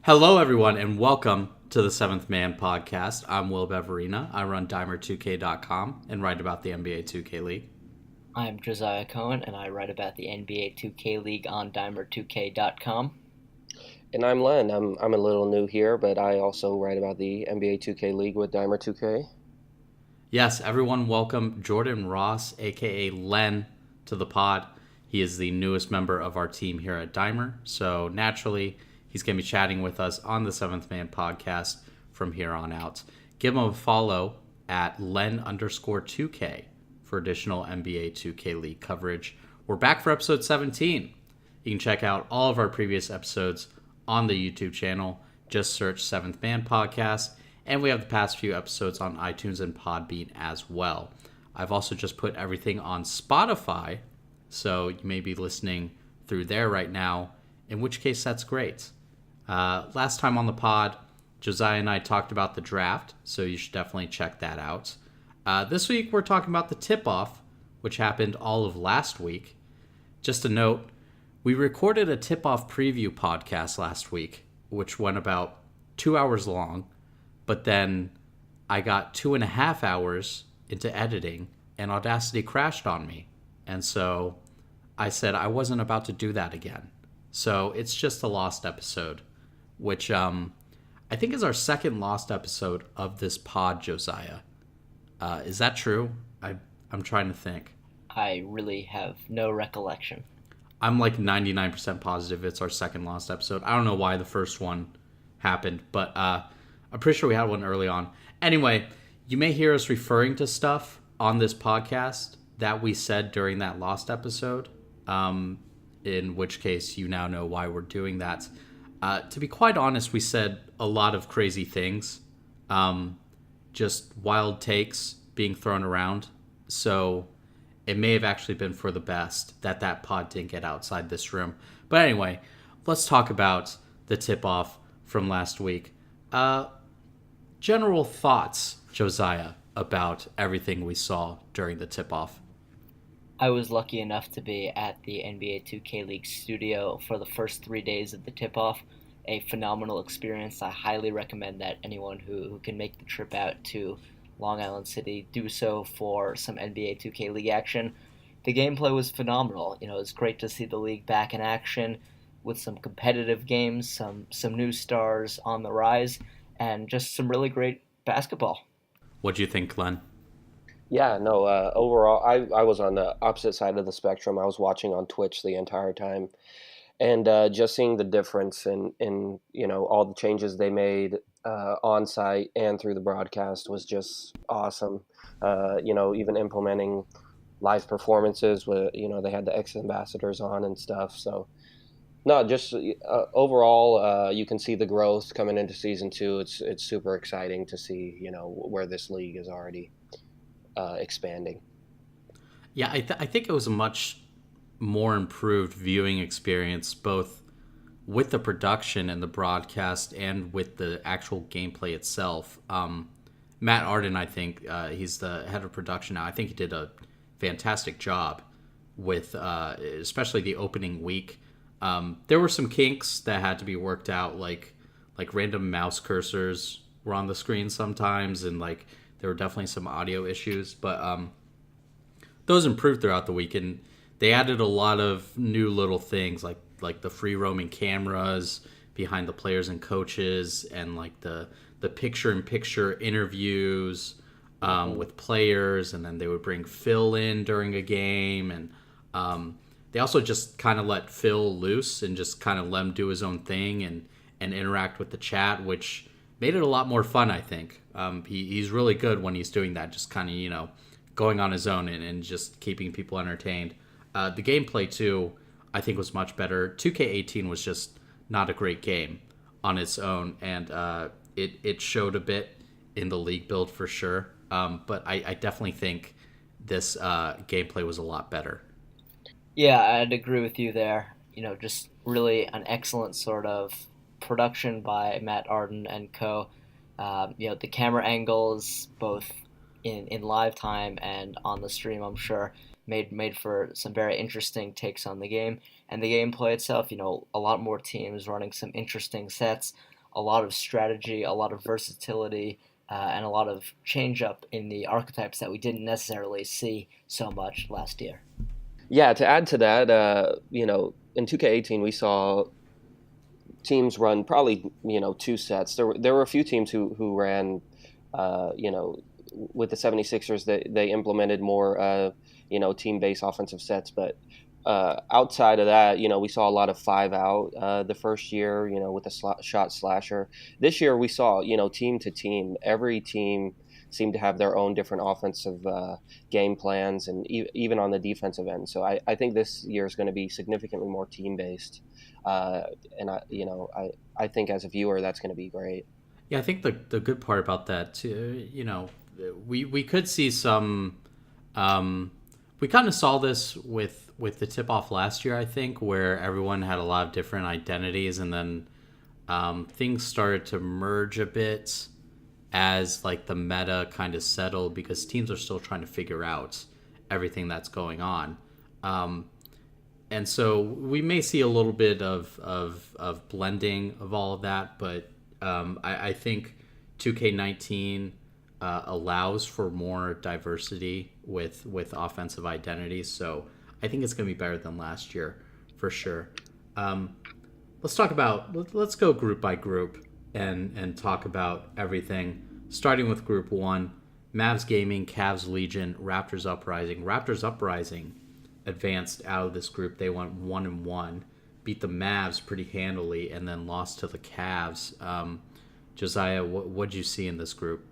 Hello, everyone, and welcome to the Seventh Man Podcast. I'm Will Beverina. I run Dimer2K.com and write about the NBA 2K League. I'm Josiah Cohen, and I write about the NBA 2K League on Dimer2K.com. And I'm Len. I'm a little new here, but I also write about the NBA 2K League with Dimer 2K. Yes, everyone, welcome Jordan Ross, aka Len, to the pod. He is the newest member of our team here at Dimer, so naturally, he's going to be chatting with us on the Seventh Man Podcast from here on out. Give him a follow at Len_2K for additional NBA 2K League coverage. We're back for episode 17. You can check out all of our previous episodes on the YouTube channel. Just search Seventh Man Podcast. And we have the past few episodes on iTunes and Podbean as well. I've also just put everything on Spotify, so you may be listening through there right now, in which case that's great. Last time on the pod, Josiah and I talked about the draft, so you should definitely check that out. This week, we're talking about the tip-off, which happened all of last week. Just a note, we recorded a tip-off preview podcast last week, which went about 2 hours long, but then I got 2.5 hours into editing, and Audacity crashed on me. And so I said I wasn't about to do that again. So it's just a lost episode, which I think is our second lost episode of this pod, Josiah. Is that true? I'm trying to think. I really have no recollection. I'm like 99% positive it's our second lost episode. I don't know why the first one happened, but I'm pretty sure we had one early on. Anyway, you may hear us referring to stuff on this podcast that we said during that lost episode, in which case you now know why we're doing that. To be quite honest, we said a lot of crazy things, just wild takes being thrown around. So it may have actually been for the best that that pod didn't get outside this room. But anyway, let's talk about the tip-off from last week. General thoughts, Josiah, about everything we saw during the tip-off. I was lucky enough to be at the NBA 2K League studio for the first 3 days of the tip-off. A phenomenal experience. I highly recommend that anyone who can make the trip out to Long Island City do so for some NBA 2K League action. The gameplay was phenomenal. It's great to see the league back in action with some competitive games, some new stars on the rise, and just some really great basketball. What do you think, Glenn? Yeah, no, overall, I was on the opposite side of the spectrum. I was watching on Twitch the entire time. And just seeing the difference in all the changes they made on site and through the broadcast was just awesome. Even implementing live performances with they had the ex ambassadors on and stuff. So no, just overall, you can see the growth coming into season 2. It's super exciting to see where this league is already expanding. Yeah, I think it was a much more improved viewing experience, both with the production and the broadcast and with the actual gameplay itself. Matt Arden, I think, he's the head of production now. I think he did a fantastic job with especially the opening week. There were some kinks that had to be worked out, like random mouse cursors were on the screen sometimes, and like there were definitely some audio issues, but those improved throughout the week, and they added a lot of new little things like the free roaming cameras behind the players and coaches, and like the picture-in-picture interviews with players, and then they would bring Phil in during a game, and they also just kind of let Phil loose and just kind of let him do his own thing and interact with the chat, which made it a lot more fun, I think. He's really good when he's doing that, just kind of, going on his own and just keeping people entertained. The gameplay, too, I think was much better. 2K18 was just not a great game on its own, and it showed a bit in the league build for sure. But I definitely think this gameplay was a lot better. Yeah, I'd agree with you there. Just really an excellent sort of production by Matt Arden and co. The camera angles, both in live time and on the stream, I'm sure, made for some very interesting takes on the game. And the gameplay itself, a lot more teams running some interesting sets, a lot of strategy, a lot of versatility, and a lot of change up in the archetypes that we didn't necessarily see so much last year. Yeah, to add to that, in 2K18 we saw teams run probably two sets. There were a few teams who ran, uh, you know, with the 76ers they implemented more team based offensive sets, but outside of that, we saw a lot of 5 out the first year, with the shot slasher. This year we saw, team to team, every team seemed to have their own different offensive game plans, and even on the defensive end. So I think this year is going to be significantly more team based, uh, and I think as a viewer that's going to be great. Yeah, I think the good part about that too, we could see some. Um, we kind of saw this with the tip off last year, I think, where everyone had a lot of different identities, and then things started to merge a bit as like the meta kind of settled because teams are still trying to figure out everything that's going on. Um, and so we may see a little bit of blending of all of that, but I think 2K19 allows for more diversity with offensive identities. So I think it's going to be better than last year for sure. Um, let's go group by group and talk about everything. Starting with group one, Mavs Gaming, Cavs Legion, Raptors Uprising. Raptors Uprising advanced out of this group. They went 1-1, beat the Mavs pretty handily, and then lost to the Cavs. Josiah, what'd you see in this group?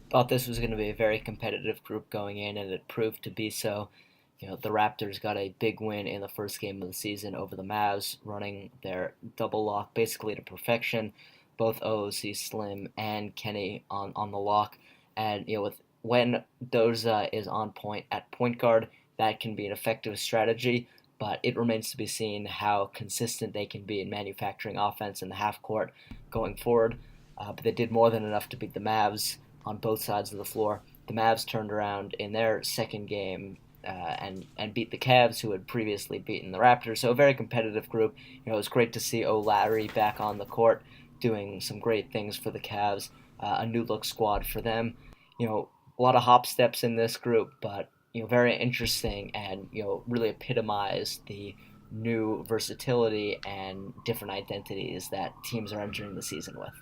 Thought this was going to be a very competitive group going in, and it proved to be so. The Raptors got a big win in the first game of the season over the Mavs, running their double lock basically to perfection. Both OOC Slim and Kenny on the lock, and with when Doza is on point at point guard, that can be an effective strategy. But it remains to be seen how consistent they can be in manufacturing offense in the half court going forward. But they did more than enough to beat the Mavs on both sides of the floor. The Mavs turned around in their second game and beat the Cavs, who had previously beaten the Raptors. So a very competitive group. It was great to see O'Larry back on the court, doing some great things for the Cavs. A new look squad for them. A lot of hop steps in this group, but very interesting and really epitomize the new versatility and different identities that teams are entering the season with.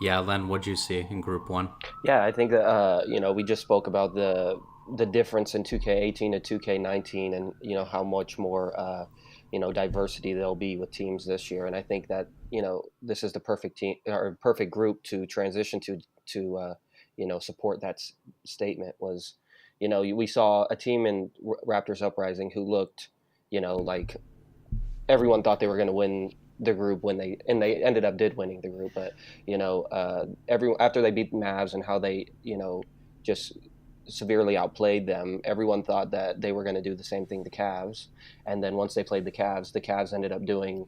Yeah, Len, what'd you see in group one? Yeah, I think that we just spoke about the difference in 2K18 to 2K19, and how much more diversity there'll be with teams this year. And I think that this is the perfect team or perfect group to transition to support that statement. Was we saw a team in Raptors Uprising who looked like everyone thought they were going to win the group when they ended up did winning the group, but after they beat the Mavs and how they just severely outplayed them, everyone thought that they were going to do the same thing to Cavs, and then once they played the Cavs ended up doing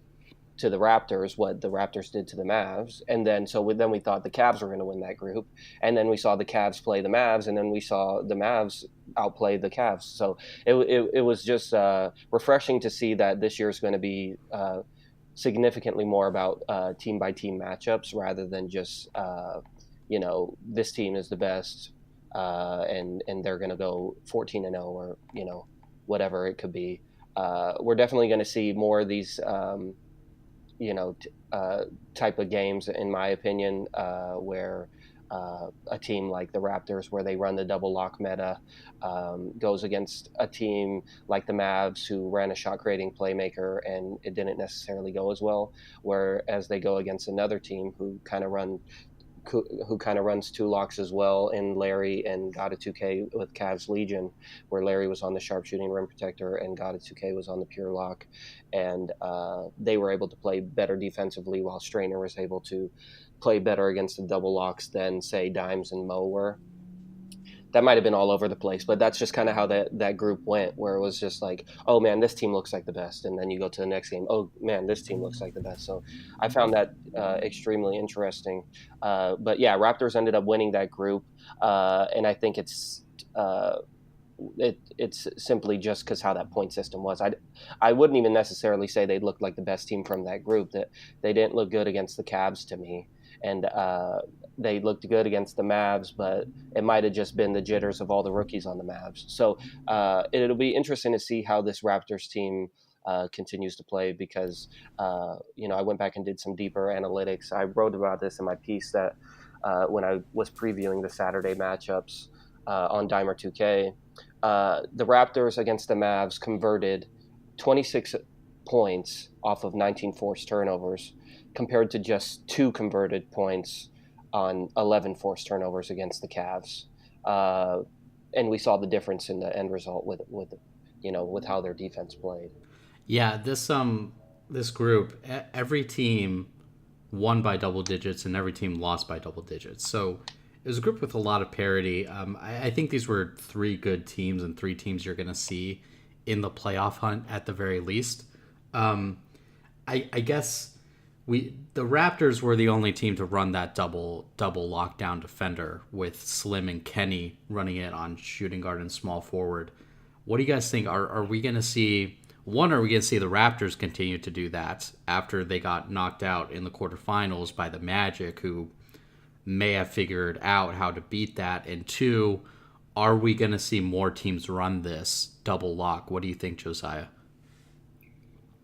to the Raptors what the Raptors did to the Mavs, and then then we thought the Cavs were going to win that group, and then we saw the Cavs play the Mavs, and then we saw the Mavs outplay the Cavs. So it was just refreshing to see that this year is going to be significantly more about team by team matchups rather than just this team is the best and they're going to go 14-0 or whatever it could be. We're definitely going to see more of these type of games, in my opinion, where a team like the Raptors, where they run the double lock meta, goes against a team like the Mavs, who ran a shot creating playmaker and it didn't necessarily go as well. Whereas they go against another team who kind of runs two locks as well, in Larry and got a 2K with Cavs Legion, where Larry was on the sharpshooting rim protector and got a 2K was on the pure lock, and they were able to play better defensively, while Strainer was able to play better against the double locks than, say, Dimes and Mo were. That might have been all over the place, but that's just kind of how that group went, where it was just like, oh man, this team looks like the best, and then you go to the next game, oh man, this team looks like the best. So I found that extremely interesting. But yeah, Raptors ended up winning that group, and I think it's it's simply just because how that point system was. I wouldn't even necessarily say they looked like the best team from that group. That they didn't look good against the Cavs to me, and they looked good against the Mavs, but it might have just been the jitters of all the rookies on the Mavs. So it'll be interesting to see how this Raptors team continues to play because I went back and did some deeper analytics. I wrote about this in my piece that when I was previewing the Saturday matchups on Dimer 2K, the Raptors against the Mavs converted 26 points off of 19 forced turnovers compared to just 2 converted points on 11 forced turnovers against the Cavs. And we saw the difference in the end result with how their defense played. Yeah, this group, every team won by double digits and every team lost by double digits. So it was a group with a lot of parity. I think these were 3 good teams and 3 teams you're going to see in the playoff hunt at the very least. I guess the Raptors were the only team to run that double lockdown defender with Slim and Kenny running it on shooting guard and small forward. What do you guys think? Are we going to see... One, are we going to see the Raptors continue to do that after they got knocked out in the quarterfinals by the Magic, who may have figured out how to beat that? And 2, are we going to see more teams run this double lock? What do you think, Josiah?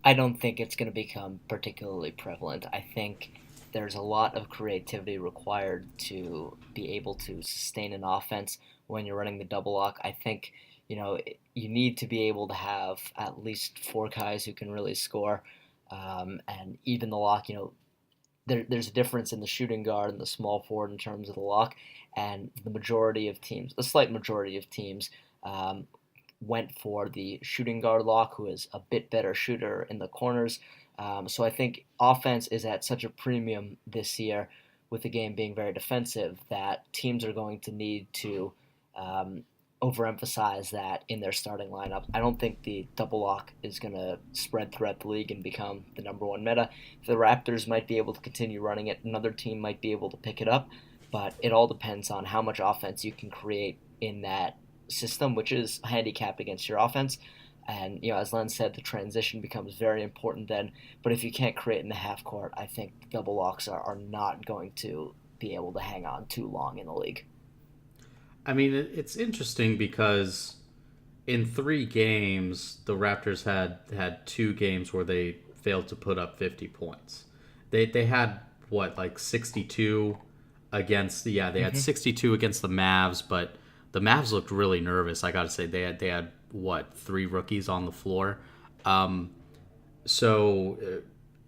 I don't think it's going to become particularly prevalent. I think there's a lot of creativity required to be able to sustain an offense when you're running the double lock. I think you need to be able to have at least 4 guys who can really score, and even the lock. There's a difference in the shooting guard and the small forward in terms of the lock, and a slight majority of teams, went for the shooting guard lock, who is a bit better shooter in the corners. So I think offense is at such a premium this year, with the game being very defensive, that teams are going to need to overemphasize that in their starting lineup. I don't think the double lock is going to spread throughout the league and become the number 1 meta. The Raptors might be able to continue running it. Another team might be able to pick it up, but it all depends on how much offense you can create in that system, which is a handicap against your offense. And as Len said, the transition becomes very important then. But if you can't create in the half court, I think double locks are not going to be able to hang on too long in the league. I mean, it's interesting because in 3 games, the Raptors had 2 games where they failed to put up 50 points. They had, 62 against they had 62 against the Mavs, but the Mavs looked really nervous. I got to say, they had 3 rookies on the floor. So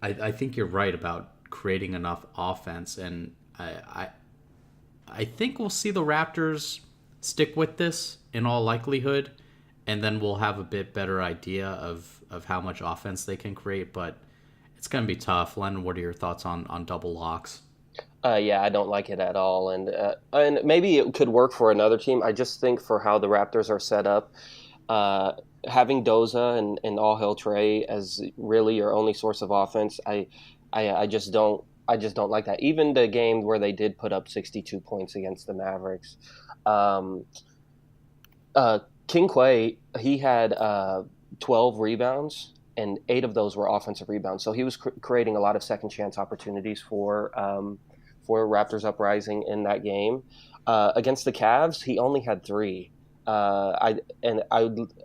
I think you're right about creating enough offense, and I think we'll see the Raptors stick with this in all likelihood, and then we'll have a bit better idea of how much offense they can create. But it's going to be tough. Len, what are your thoughts on double locks? Yeah, I don't like it at all, and maybe it could work for another team. I just think for how the Raptors are set up, having Doza and All Hail Trey as really your only source of offense, I just don't like that. Even the game where they did put up 62 points against the Mavericks, King Quay, he had 12 rebounds, and 8 of those were offensive rebounds. So he was creating a lot of second chance opportunities for Raptors Uprising in that game. Against the Cavs, he only had 3. I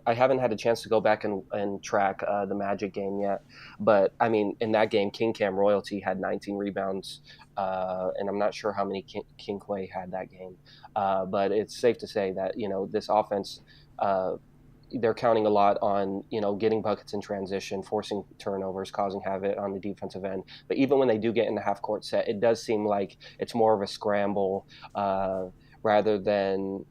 haven't had a chance to go back and track the Magic game yet, but I mean, in that game, King Cam Royalty had 19 rebounds, and I'm not sure how many King Quay had that game, but it's safe to say that this offense, they're counting a lot on getting buckets in transition, forcing turnovers, causing havoc on the defensive end. But even when they do get in the half court set, it does seem like it's more of a scramble rather than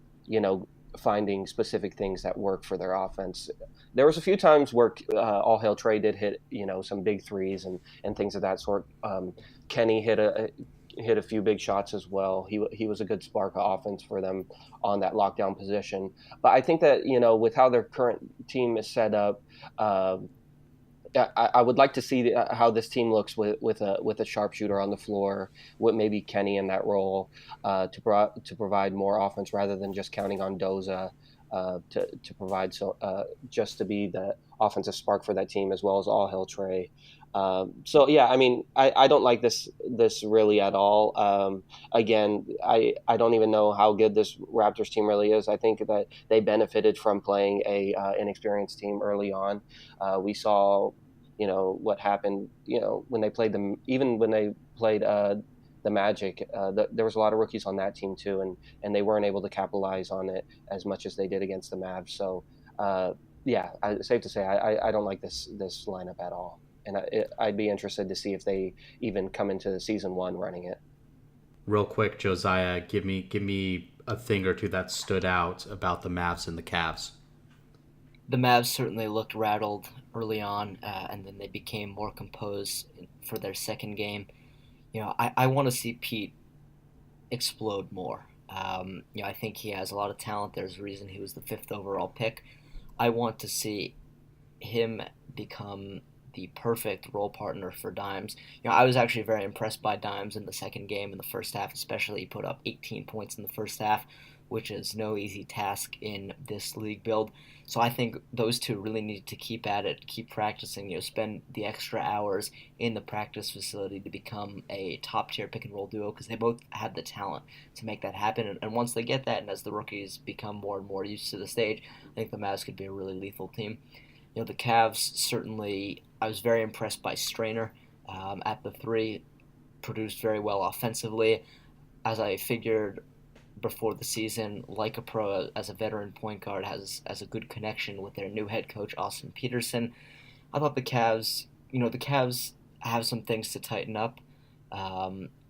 finding specific things that work for their offense. There was a few times where All Hail Trey did hit some big threes and things of that sort. Kenny hit a few big shots as well. He was a good spark of offense for them on that lockdown position. But I think that with how their current team is set up, I would like to see how this team looks with a sharpshooter on the floor, with maybe Kenny in that role to provide more offense rather than just counting on Doza to provide just to be the offensive spark for that team, as well as all hail Trey. So yeah, I mean, I don't like this really at all. Again, I don't even know how good this Raptors team really is. I think that they benefited from playing a inexperienced team early on. We saw, what happened. When they played them, even when they played the Magic, there was a lot of rookies on that team too, and they weren't able to capitalize on it as much as they did against the Mavs. So yeah, safe to say I don't like this lineup at all, and I'd be interested to see if they even come into season one running it. Real quick, Josiah, give me a thing or two that stood out about the Mavs and the Cavs. The Mavs certainly looked rattled early on, and then they became more composed for their second game. I want to see Pete explode more. I think he has a lot of talent. There's a reason he was the fifth overall pick. I want to see him become the perfect role partner for Dimes. I was actually very impressed by Dimes in the second game. In the first half especially, he put up 18 points in the first half, which is no easy task in this league build. So I think those two really need to keep at it, keep practicing, spend the extra hours in the practice facility to become a top tier pick and roll duo, because they both had the talent to make that happen. And once they get that, and as the rookies become more and more used to the stage, I think the Mavs could be a really lethal team. The Cavs, certainly, I was very impressed by Strainer at the three, produced very well offensively. As I figured before the season, like a pro, as a veteran point guard, has a good connection with their new head coach, Austin Peterson. I thought the Cavs have some things to tighten up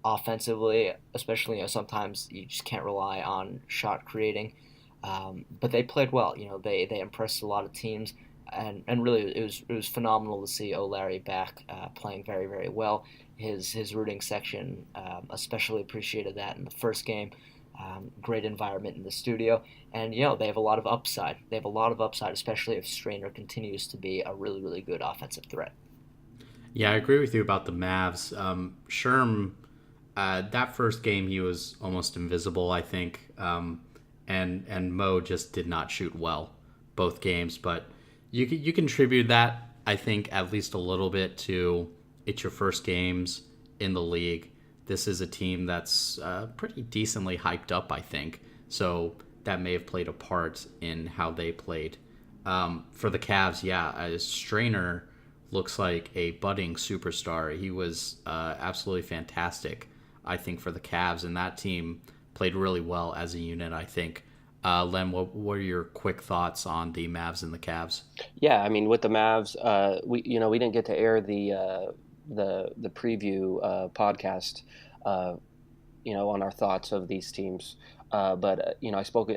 offensively, especially, sometimes you just can't rely on shot creating. But they played well. They impressed a lot of teams. And really, it was phenomenal to see O'Larry back playing very, very well. His rooting section especially appreciated that in the first game. Great environment in the studio, and they have a lot of upside. They have a lot of upside, especially if Strainer continues to be a really, really good offensive threat. Yeah, I agree with you about the Mavs. Sherm, that first game he was almost invisible, I think, and Mo just did not shoot well both games. But you contribute that, I think, at least a little bit to it's your first games in the league. This is a team that's pretty decently hyped up, I think. So that may have played a part in how they played. For the Cavs, yeah, Strainer looks like a budding superstar. He was absolutely fantastic, I think, for the Cavs, and that team played really well as a unit, I think. Len, what are your quick thoughts on the Mavs and the Cavs? Yeah, I mean, with the Mavs, we didn't get to air the preview podcast, on our thoughts of these teams. But I spoke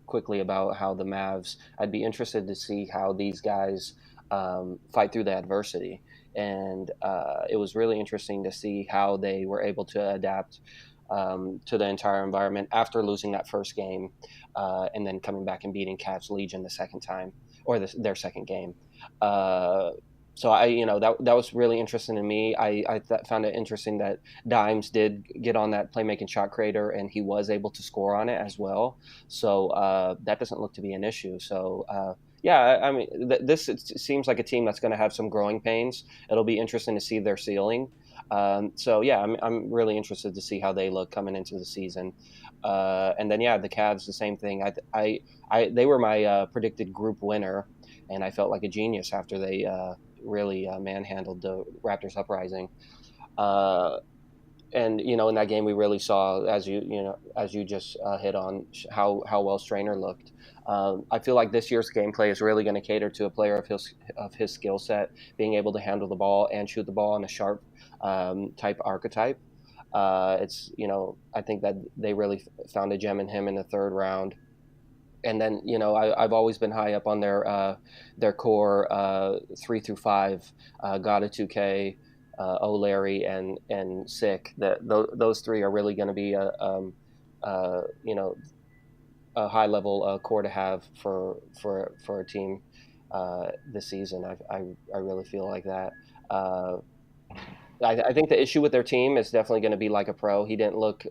quickly about how the Mavs. I'd be interested to see how these guys fight through the adversity, and it was really interesting to see how they were able to adapt to the entire environment after losing that first game, and then coming back and beating Cavs Legion the second time, or their second game. So that was really interesting to me. I found it interesting that Dimes did get on that playmaking shot creator, and he was able to score on it as well. So that doesn't look to be an issue. So yeah, I mean, this seems like a team that's going to have some growing pains. It'll be interesting to see their ceiling. So yeah, I'm really interested to see how they look coming into the season. And then yeah, the Cavs, the same thing. They were my predicted group winner, and I felt like a genius after they really manhandled the Raptors Uprising. And in that game we really saw, as you just hit on, how well Strainer looked. I feel like this year's gameplay is really going to cater to a player of his skill set, being able to handle the ball and shoot the ball in a sharp type archetype. I think that they really found a gem in him in the third round. And then I've always been high up on their core 3 through 5, Gata 2K, O'Larry, and Sick. Those three are really going to be a high level core to have for a team this season. I really feel like that. I think the issue with their team is definitely going to be like a pro. He didn't look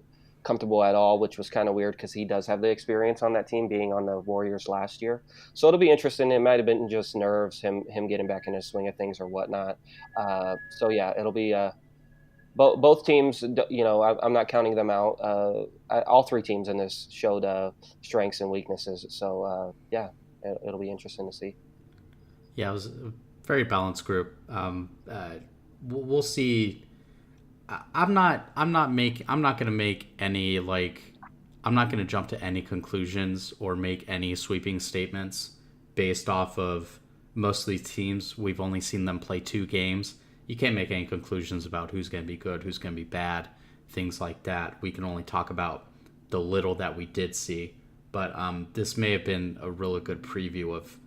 comfortable at all, which was kind of weird because he does have the experience on that team, being on the Warriors last year. So it'll be interesting. It might have been just nerves, him getting back in his swing of things or whatnot. So yeah, it'll be both teams. I'm not counting them out. All three teams in this showed strengths and weaknesses. So yeah, it'll be interesting to see. Yeah, it was a very balanced group. We'll see. I'm not gonna make any I'm not gonna jump to any conclusions or make any sweeping statements based off of most of these teams. We've only seen them play 2 games. You can't make any conclusions about who's gonna be good, who's gonna be bad, things like that. We can only talk about the little that we did see. But this may have been a really good preview of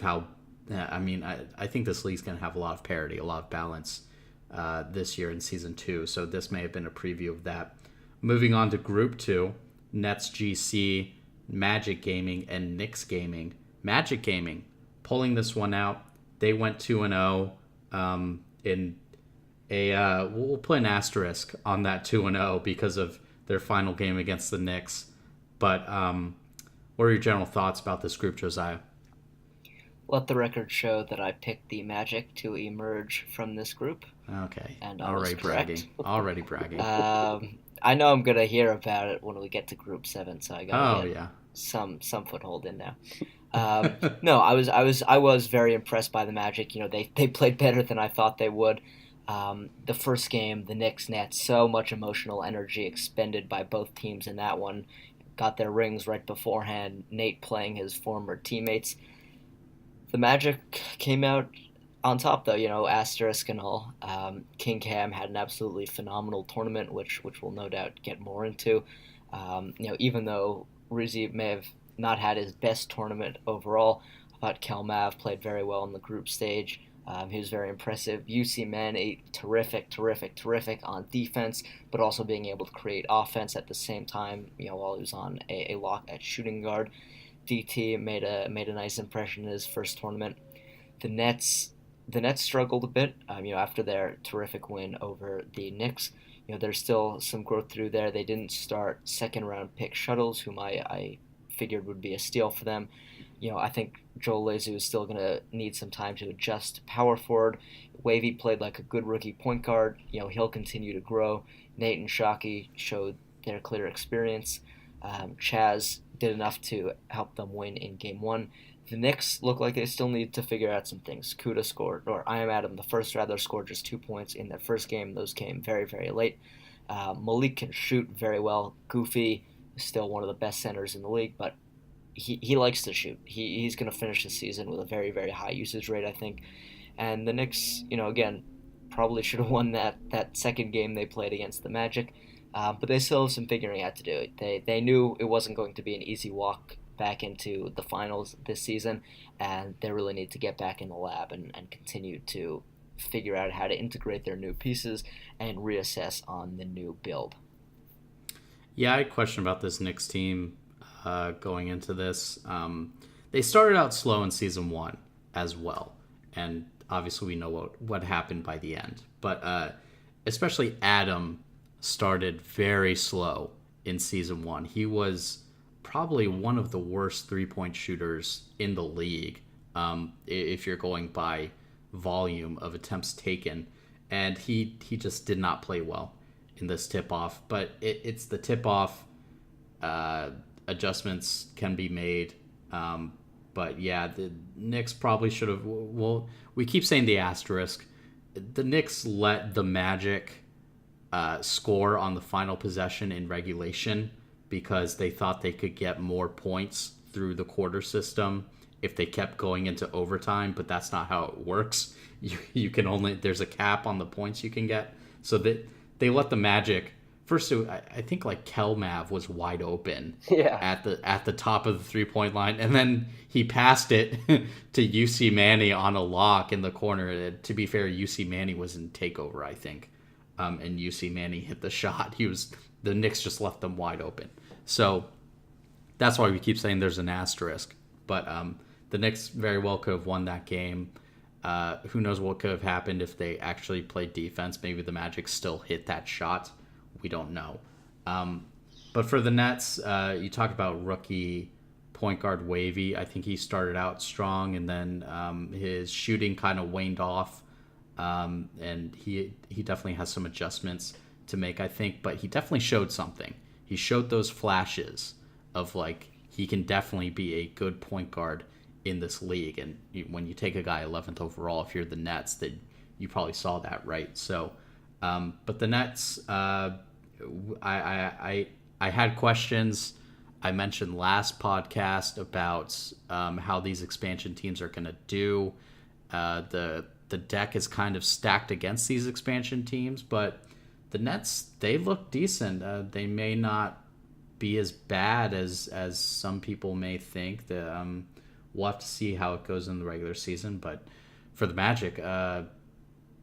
how. I think this league's gonna have a lot of parity, a lot of balance. This year in season 2, so this may have been a preview of that. Moving on to Group 2, Nets GC, Magic Gaming, and Knicks Gaming. Magic Gaming pulling this one out. They went 2-0 in a we'll put an asterisk on that 2-0 because of their final game against the Knicks. But what are your general thoughts about this group, Josiah? Let the record show that I picked the Magic to emerge from this group. Okay. And I was correct. Already bragging. I know I'm gonna hear about it when we get to Group 7, so I got yeah. some foothold in now. No, I was very impressed by the Magic. They played better than I thought they would. The first game, the Knicks Nets, so much emotional energy expended by both teams in that one. Got their rings right beforehand. Nate playing his former teammates. The Magic came out on top, though, asterisk and all. King Cam had an absolutely phenomenal tournament, which we'll no doubt get more into. Even though Rizzi may have not had his best tournament overall, I thought Kelmav played very well in the group stage. He was very impressive. UC Manny, terrific on defense, but also being able to create offense at the same time, while he was on a lock at shooting guard. DT made a nice impression in his first tournament. The Nets struggled a bit, after their terrific win over the Knicks. There's still some growth through there. They didn't start second round pick Shuttles, whom I figured would be a steal for them. I think Joel Lazu is still going to need some time to adjust to power forward. Wavy played like a good rookie point guard. He'll continue to grow. Nate and Shockey showed their clear experience. Chaz did enough to help them win in Game 1. The Knicks look like they still need to figure out some things. Kuda scored, or I am Adam, the first rather, scored just 2 points in their first game. Those came very, very late. Malik can shoot very well. Goofy is still one of the best centers in the league, but he likes to shoot. He's going to finish the season with a very, very high usage rate, I think. And the Knicks, again, probably should have won that second game they played against the Magic. But they still have some figuring out to do. They knew it wasn't going to be an easy walk back into the finals this season, and they really need to get back in the lab and continue to figure out how to integrate their new pieces and reassess on the new build. Yeah, I had a question about this Knicks team going into this. They started out slow in season 1 as well, and obviously we know what happened by the end. But especially Adam started very slow in season 1. He was probably one of the worst three-point shooters in the league, if you're going by volume of attempts taken, and he just did not play well in this tip-off. But it's the tip-off. Adjustments can be made, but yeah, the Knicks probably should have. Well, we keep saying the asterisk. The Knicks let the Magic score on the final possession in regulation because they thought they could get more points through the quarter system if they kept going into overtime, but that's not how it works. You can only, there's a cap on the points you can get. So they let the Magic, first I think like Kelmav was wide open at the top of the 3-point line, and then he passed it to UC Manny on a lock in the corner. To be fair, UC Manny was in takeover, I think. And UC Manny hit the shot. The Knicks just left them wide open. So that's why we keep saying there's an asterisk. But the Knicks very well could have won that game. Who knows what could have happened if they actually played defense. Maybe the Magic still hit that shot. We don't know. But for the Nets, you talk about rookie point guard Wavy. I think he started out strong, and then his shooting kind of waned off, and he definitely has some adjustments to make, I think. But he definitely showed something. He showed those flashes of like he can definitely be a good point guard in this league. And when you take a guy 11th overall, if you're the Nets, that you probably saw that, right? So, but the Nets, I had questions. I mentioned last podcast about how these expansion teams are going to do. The deck is kind of stacked against these expansion teams, but the Nets, they look decent. They may not be as bad as some people may think. We'll have to see how it goes in the regular season. But for the Magic,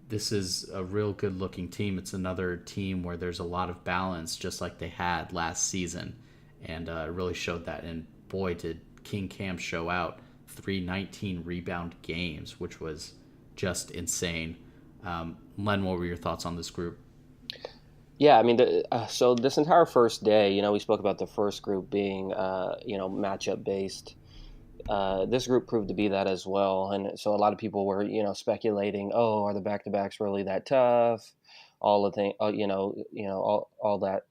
this is a real good looking team. It's another team where there's a lot of balance, just like they had last season, and it really showed that. And boy, did King Cam show out 319 rebound games, which was just insane. Len, what were your thoughts on this group? Yeah, I mean, so this entire first day, we spoke about the first group being, matchup based. This group proved to be that as well, and so a lot of people were, speculating, oh, are the back-to-backs really that tough? All the thing, all that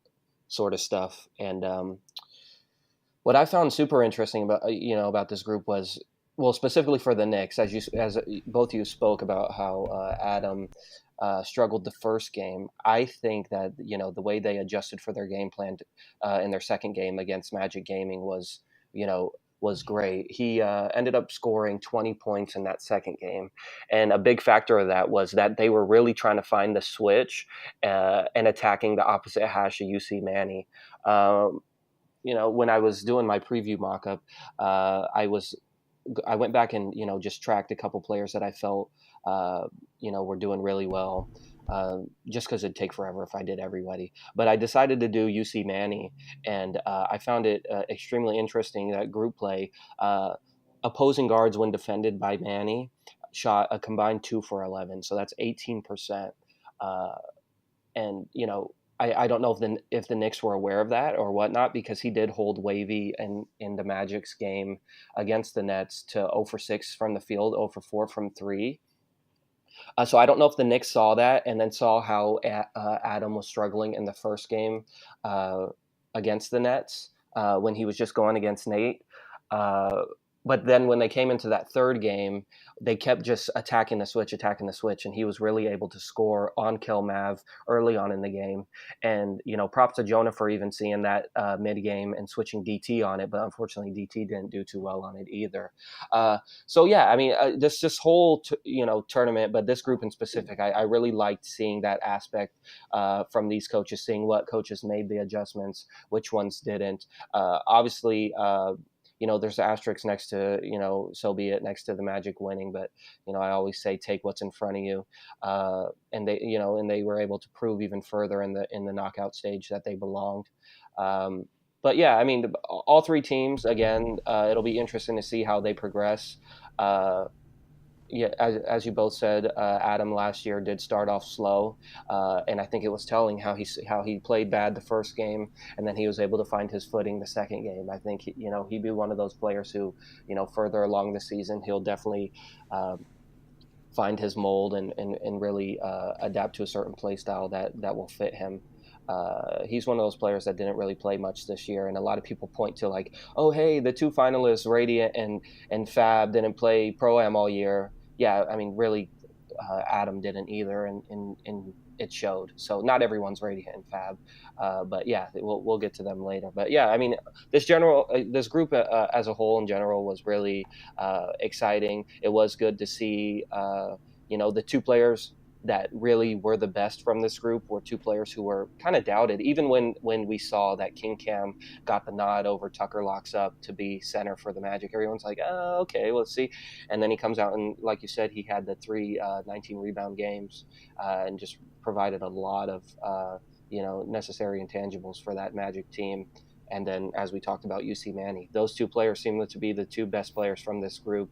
sort of stuff. And what I found super interesting about this group was, well, specifically for the Knicks, as both of you spoke about how Adam struggled the first game. I think that the way they adjusted for their game plan in their second game against Magic Gaming was great. He ended up scoring 20 points in that second game. And a big factor of that was that they were really trying to find the switch and attacking the opposite hash of UC Manny. When I was doing my preview mock-up, I went back and, just tracked a couple players that I felt, were doing really well. Just because it'd take forever if I did everybody. But I decided to do UC Manny, and I found it extremely interesting that group play. Opposing guards, when defended by Manny, shot a combined 2 for 11, so that's 18%. And I don't know if the Knicks were aware of that or whatnot, because he did hold Wavy in the Magic's game against the Nets to 0 for 6 from the field, 0 for 4 from 3. So I don't know if the Knicks saw that and then saw how Adam was struggling in the first game against the Nets when he was just going against Nate. But then when they came into that third game, they kept just attacking the switch, and he was really able to score on Kel Mav early on in the game. And, props to Jonah for even seeing that mid-game and switching DT on it, but unfortunately DT didn't do too well on it either. So, yeah, I mean, this whole, tournament, but this group in specific, I really liked seeing that aspect from these coaches, seeing what coaches made the adjustments, which ones didn't. Obviously, there's asterisks next to, so be it, next to the Magic winning. But, I always say take what's in front of you. And they were able to prove even further in the knockout stage that they belonged. But yeah, I mean, all three teams, again, it'll be interesting to see how they progress. Yeah, as you both said, Adam last year did start off slow, and I think it was telling how he played bad the first game, and then he was able to find his footing the second game. I think he'd be one of those players who, further along the season, he'll definitely find his mold and really adapt to a certain play style that will fit him. He's one of those players that didn't really play much this year, and a lot of people point to like, oh hey, the two finalists, Radiant and Fab, didn't play Pro-Am all year. Yeah, I mean, really, Adam didn't either, and it showed. So not everyone's Radiant and Fab, but yeah, we'll get to them later. But yeah, I mean, this group as a whole in general was really exciting. It was good to see, the two players that really were the best from this group were two players who were kind of doubted. Even when we saw that King Cam got the nod over Tucker Locks Up to be center for the Magic, everyone's like, oh, okay, let's see. And then he comes out and, like you said, he had the 19 rebound games and just provided a lot of, necessary intangibles for that Magic team. And then, as we talked about, UC Manny, those two players seem to be the two best players from this group.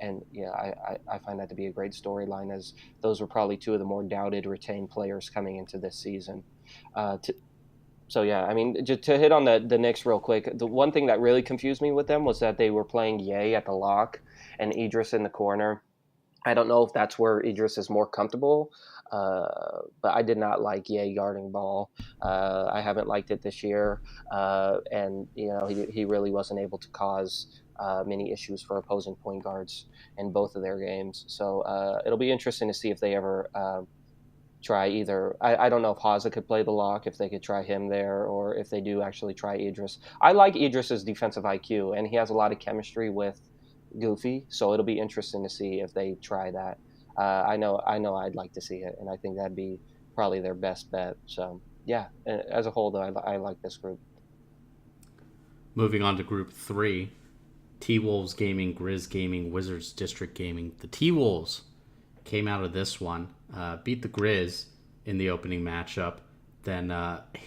And yeah, I find that to be a great storyline, as those were probably two of the more doubted retained players coming into this season. So yeah, I mean, just to hit on the Knicks real quick, the one thing that really confused me with them was that they were playing Ye at the lock and Idris in the corner. I don't know if that's where Idris is more comfortable, but I did not like Ye guarding ball. I haven't liked it this year, and he really wasn't able to cause many issues for opposing point guards in both of their games. So it'll be interesting to see if they ever try either. I don't know if Haza could play the lock, if they could try him there, or if they do actually try Idris. I like Idris's defensive IQ, and he has a lot of chemistry with Goofy, so it'll be interesting to see if they try that. I know I'd like to see it, and I think that'd be probably their best bet. So yeah, as a whole, though, I like this group. Moving on to Group 3, T-Wolves Gaming, Grizz Gaming, Wizards District Gaming. The T-Wolves came out of this one, beat the Grizz in the opening matchup, then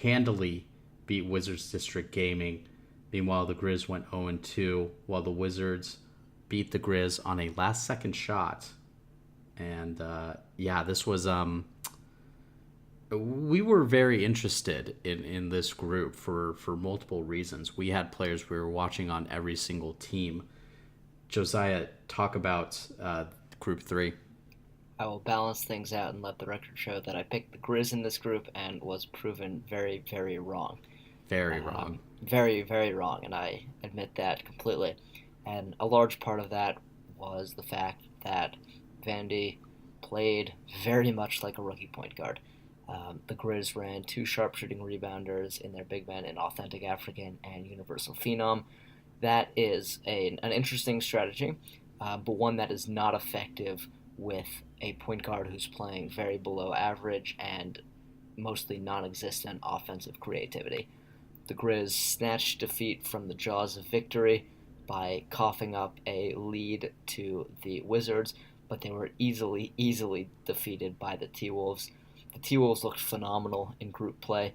handily beat Wizards District Gaming. Meanwhile, the Grizz went 0-2, while the Wizards beat the Grizz on a last-second shot. And this was we were very interested in this group for multiple reasons. We had players we were watching on every single team. Josiah, talk about Group 3. I will balance things out and let the record show that I picked the Grizz in this group and was proven very, very wrong. Very wrong. Very, very wrong, and I admit that completely. And a large part of that was the fact that Vandy played very much like a rookie point guard. The Grizz ran two sharpshooting rebounders in their big men in Authentic African and Universal Phenom. That is an interesting strategy, but one that is not effective with a point guard who's playing very below average and mostly non-existent offensive creativity. The Grizz snatched defeat from the jaws of victory by coughing up a lead to the Wizards, but they were easily defeated by the T-Wolves. The T-Wolves looked phenomenal in group play.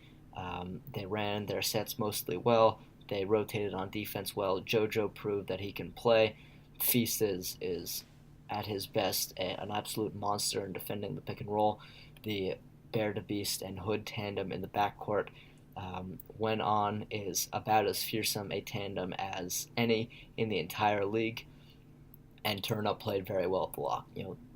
They ran their sets mostly well. They rotated on defense well. JoJo proved that he can play. Feast is at his best an absolute monster in defending the pick and roll. The Bear to Beast and Hood tandem in the backcourt went on is about as fearsome a tandem as any in the entire league, and Turnup played very well at the lock.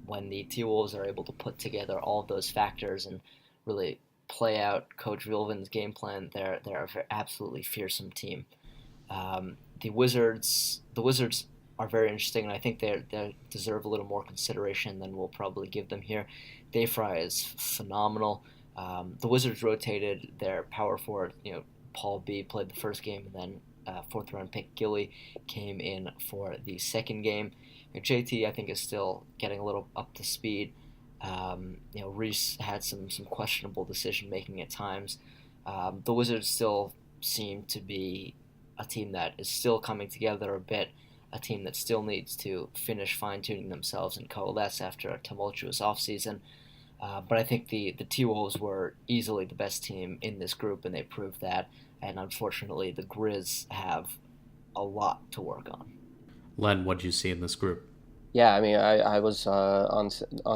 When the T-Wolves are able to put together all of those factors and really play out Coach Vilvin's game plan, they're an absolutely fearsome team. The Wizards are very interesting, and I think they deserve a little more consideration than we'll probably give them here. Dayfry is phenomenal. The Wizards rotated their power forward. Paul B played the first game, and then fourth round pick Gilly came in for the second game. JT, I think, is still getting a little up to speed. Reese had some questionable decision making at times. The Wizards still seem to be a team that is still coming together a bit, a team that still needs to finish fine-tuning themselves and coalesce after a tumultuous offseason. But I think the T-Wolves were easily the best team in this group, and they proved that. And unfortunately, the Grizz have a lot to work on. Len, what did you see in this group? Yeah, I mean, I was on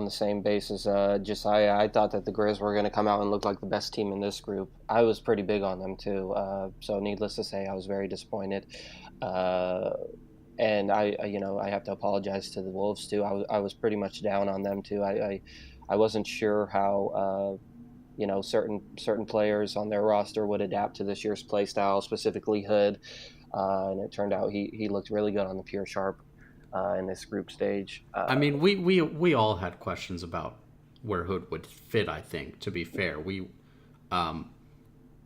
the same base as Josiah. I thought that the Grizz were going to come out and look like the best team in this group. I was pretty big on them too. So needless to say, I was very disappointed. And I have to apologize to the Wolves too. I was pretty much down on them too. I wasn't sure how certain players on their roster would adapt to this year's play style, specifically Hood. And it turned out he looked really good on the pure sharp in this group stage. I mean, we all had questions about where Hood would fit. I think, to be fair, we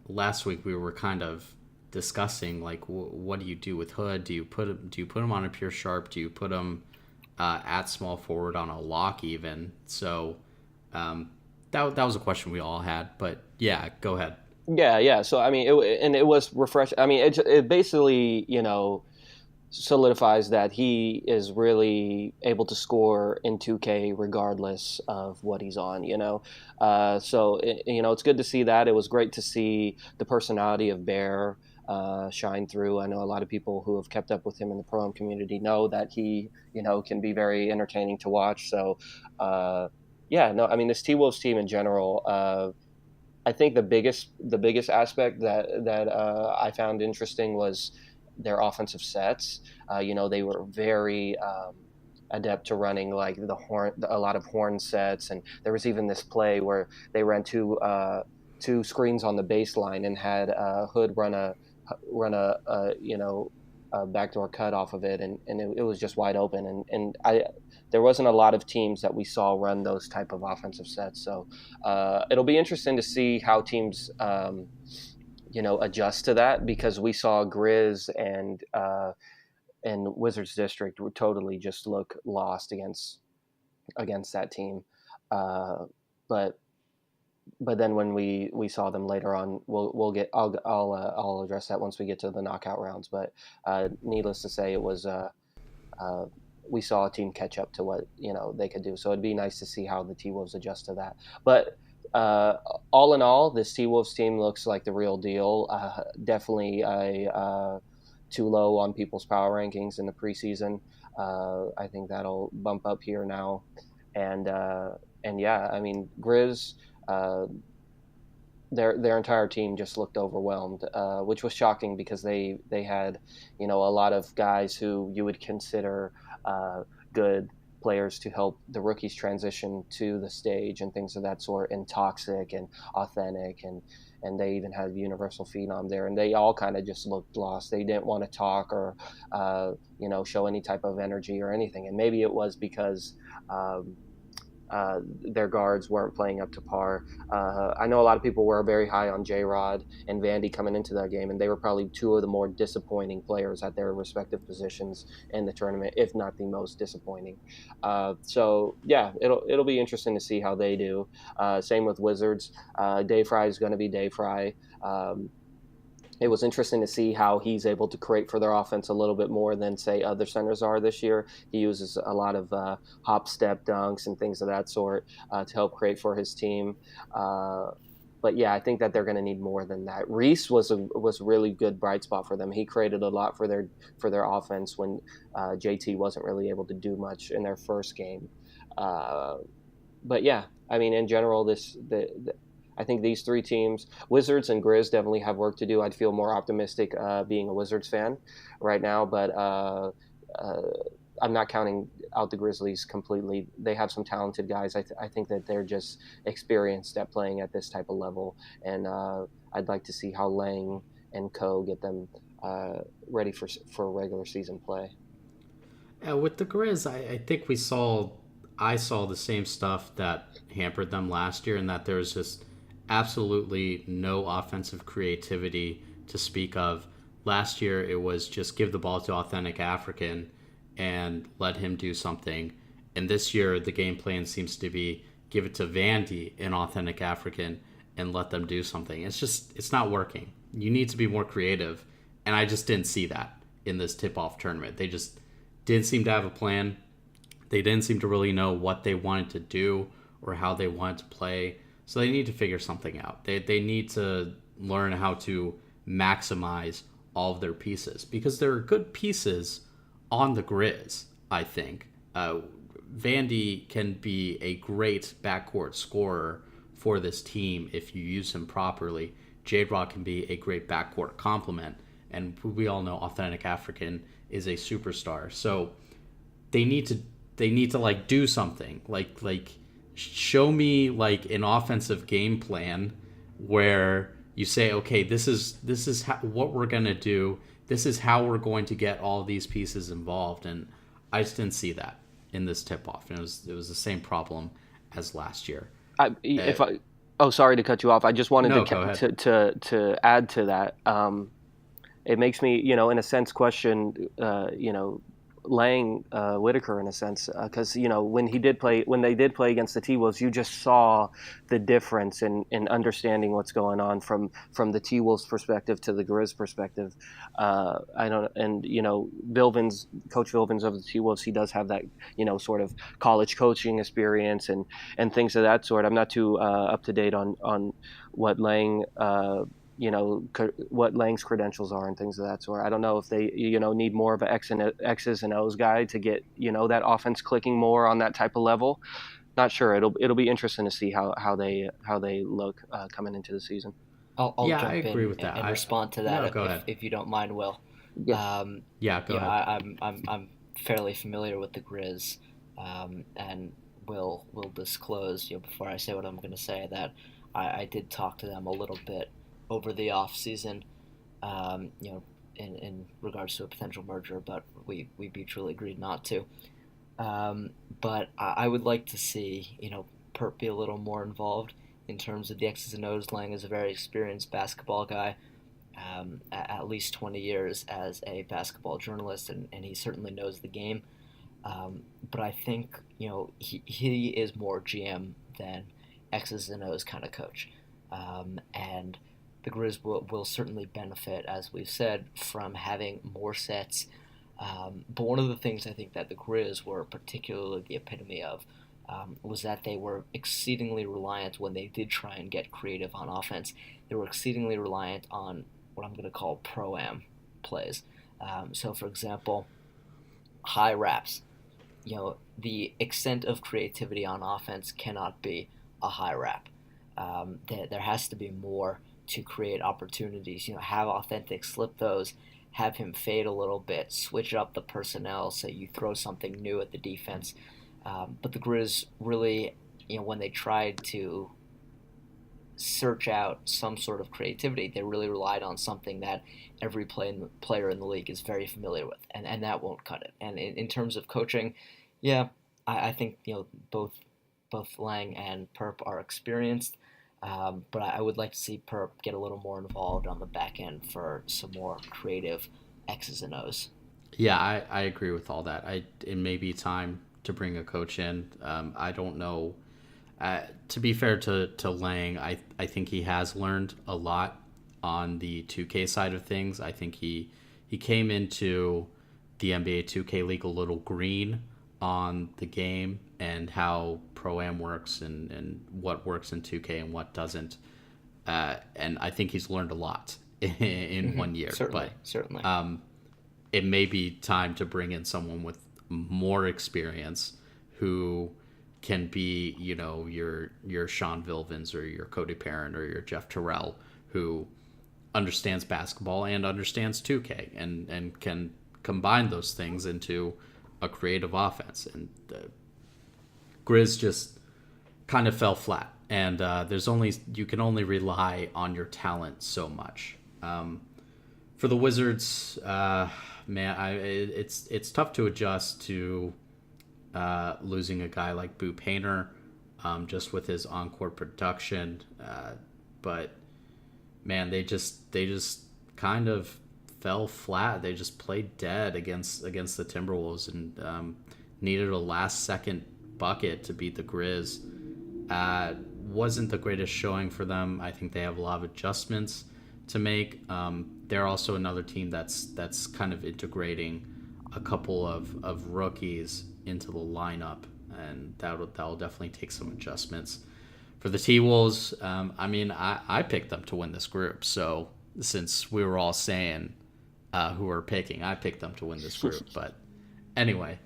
last week we were kind of discussing like what do you do with Hood? Do you put him on a pure sharp? Do you put him at small forward on a lock even? So that was a question we all had. But yeah, go ahead. Yeah. So I mean, it was refreshing. I mean, it basically solidifies that he is really able to score in 2K regardless of what he's on. So it's good to see that. It was great to see the personality of Bear shine through. I know a lot of people who have kept up with him in the pro-am community know that he can be very entertaining to watch. So I mean, this T-Wolves team in general, I think the biggest aspect that I found interesting was their offensive sets. They were very adept to running like a lot of horn sets, and there was even this play where they ran two screens on the baseline and had Hood run a backdoor cut off of it, and it was just wide open. And there wasn't a lot of teams that we saw run those type of offensive sets. So it'll be interesting to see how teams adjust to that, because we saw Grizz and Wizards District would totally just look lost against that team. But then when we saw them later on, I'll address that once we get to the knockout rounds. But needless to say, it was we saw a team catch up to what they could do. So it'd be nice to see how the T-Wolves adjust to that. But all in all, this T-Wolves team looks like the real deal. Definitely too low on people's power rankings in the preseason. I think that'll bump up here now, and yeah, I mean Grizz. Their entire team just looked overwhelmed, which was shocking because they had a lot of guys who you would consider good players to help the rookies transition to the stage and things of that sort, and Toxic and Authentic, and they even had Universal Phenom there, and they all kind of just looked lost. They didn't want to talk or show any type of energy or anything, and maybe it was because their guards weren't playing up to par. I know a lot of people were very high on J-Rod and Vandy coming into that game, and they were probably two of the more disappointing players at their respective positions in the tournament, if not the most disappointing. So yeah, it'll be interesting to see how they do. Same with Wizards. Dave Fry is going to be Dave Fry. It was interesting to see how he's able to create for their offense a little bit more than, say, other centers are this year. He uses a lot of hop step dunks and things of that sort to help create for his team. But yeah, I think that they're going to need more than that. Reese was a really good bright spot for them. He created a lot for their offense when JT wasn't really able to do much in their first game. But yeah, I mean, in general, I think these three teams, Wizards and Grizz, definitely have work to do. I'd feel more optimistic being a Wizards fan right now, but I'm not counting out the Grizzlies completely. They have some talented guys. I think that they're just experienced at playing at this type of level, and I'd like to see how Lang and Co. get them ready for regular season play. With the Grizz, I think I saw the same stuff that hampered them last year, and that there was just absolutely no offensive creativity to speak of. Last year, it was just give the ball to Authentic African and let him do something. And this year, the game plan seems to be give it to Vandy and Authentic African and let them do something. It's not working. You need to be more creative. And I just didn't see that in this tip-off tournament. They just didn't seem to have a plan. They didn't seem to really know what they wanted to do or how they wanted to play. So they need to figure something out. They need to learn how to maximize all of their pieces, because there are good pieces on the Grizz, I think. Vandy can be a great backcourt scorer for this team if you use him properly. J-Rock can be a great backcourt complement, and we all know Authentic African is a superstar. So they need to like do something, like show me like an offensive game plan where you say, okay, this is what we're gonna do. This is how we're going to get all these pieces involved. And I just didn't see that in this tip-off. And it was the same problem as last year. Sorry to cut you off. I just wanted to add to that. It makes me, in a sense, question, Lang Whitaker in a sense, because when they did play against the T-Wolves, you just saw the difference in understanding what's going on from the T-Wolves perspective to the Grizz perspective. Coach Vilvins of the T-Wolves, he does have that sort of college coaching experience and things of that sort. I'm not too up to date on what Lang what Lang's credentials are and things of that sort. I don't know if they, need more of an X's and O's guy to get, that offense clicking more on that type of level. not sure. It'll be interesting to see how they look coming into the season. I'll Yeah, I jump agree in with that. and respond to No, that go ahead. if you don't mind, Will. Yeah. Yeah, go ahead. I'm fairly familiar with the Grizz, and will disclose, before I say what I'm going to say, that I did talk to them a little bit over the off season, in regards to a potential merger, but we mutually agreed not to. Um, but I would like to see, Perp be a little more involved in terms of the X's and O's. Lang is a very experienced basketball guy, at least 20 years as a basketball journalist, and he certainly knows the game. But I think, he is more GM than X's and O's kind of coach. And the Grizz will certainly benefit, as we've said, from having more sets. But one of the things I think that the Grizz were particularly the epitome of, was that they were exceedingly reliant when they did try and get creative on offense. They were exceedingly reliant on what I'm going to call pro-am plays. So, for example, high wraps. The extent of creativity on offense cannot be a high wrap. There has to be more to create opportunities. Have authentic slip those, have him fade a little bit, switch up the personnel so you throw something new at the defense. But the Grizz really, when they tried to search out some sort of creativity, they really relied on something that every player in the league is very familiar with, and that won't cut it. And in terms of coaching, yeah, I think both Lang and Perp are experienced, but I would like to see Perp get a little more involved on the back end for some more creative X's and O's. Yeah, I agree with all that. It may be time to bring a coach in. I don't know. To be fair to Lang, I think he has learned a lot on the 2K side of things. I think he came into the NBA 2K League a little green on the game and how Pro-Am works and what works in 2K and what doesn't. And I think he's learned a lot in 1 year. Certainly. It may be time to bring in someone with more experience who can be, your Sean Vilvins or your Cody Perrin or your Jeff Terrell, who understands basketball and understands 2K and can combine those things into a creative offense. And the Grizz just kind of fell flat. And you can only rely on your talent so much. For the Wizards, it's tough to adjust to losing a guy like Boo Painter, just with his on-court production. But man, they just kind of fell flat. They just played dead against the Timberwolves and needed a last-second bucket to beat the Grizz. Wasn't the greatest showing for them. I think they have a lot of adjustments to make. They're also another team that's kind of integrating a couple of rookies into the lineup, and that'll definitely take some adjustments. For the T-Wolves, I picked them to win this group. So since we were all saying who we're picking, I picked them to win this group. But anyway,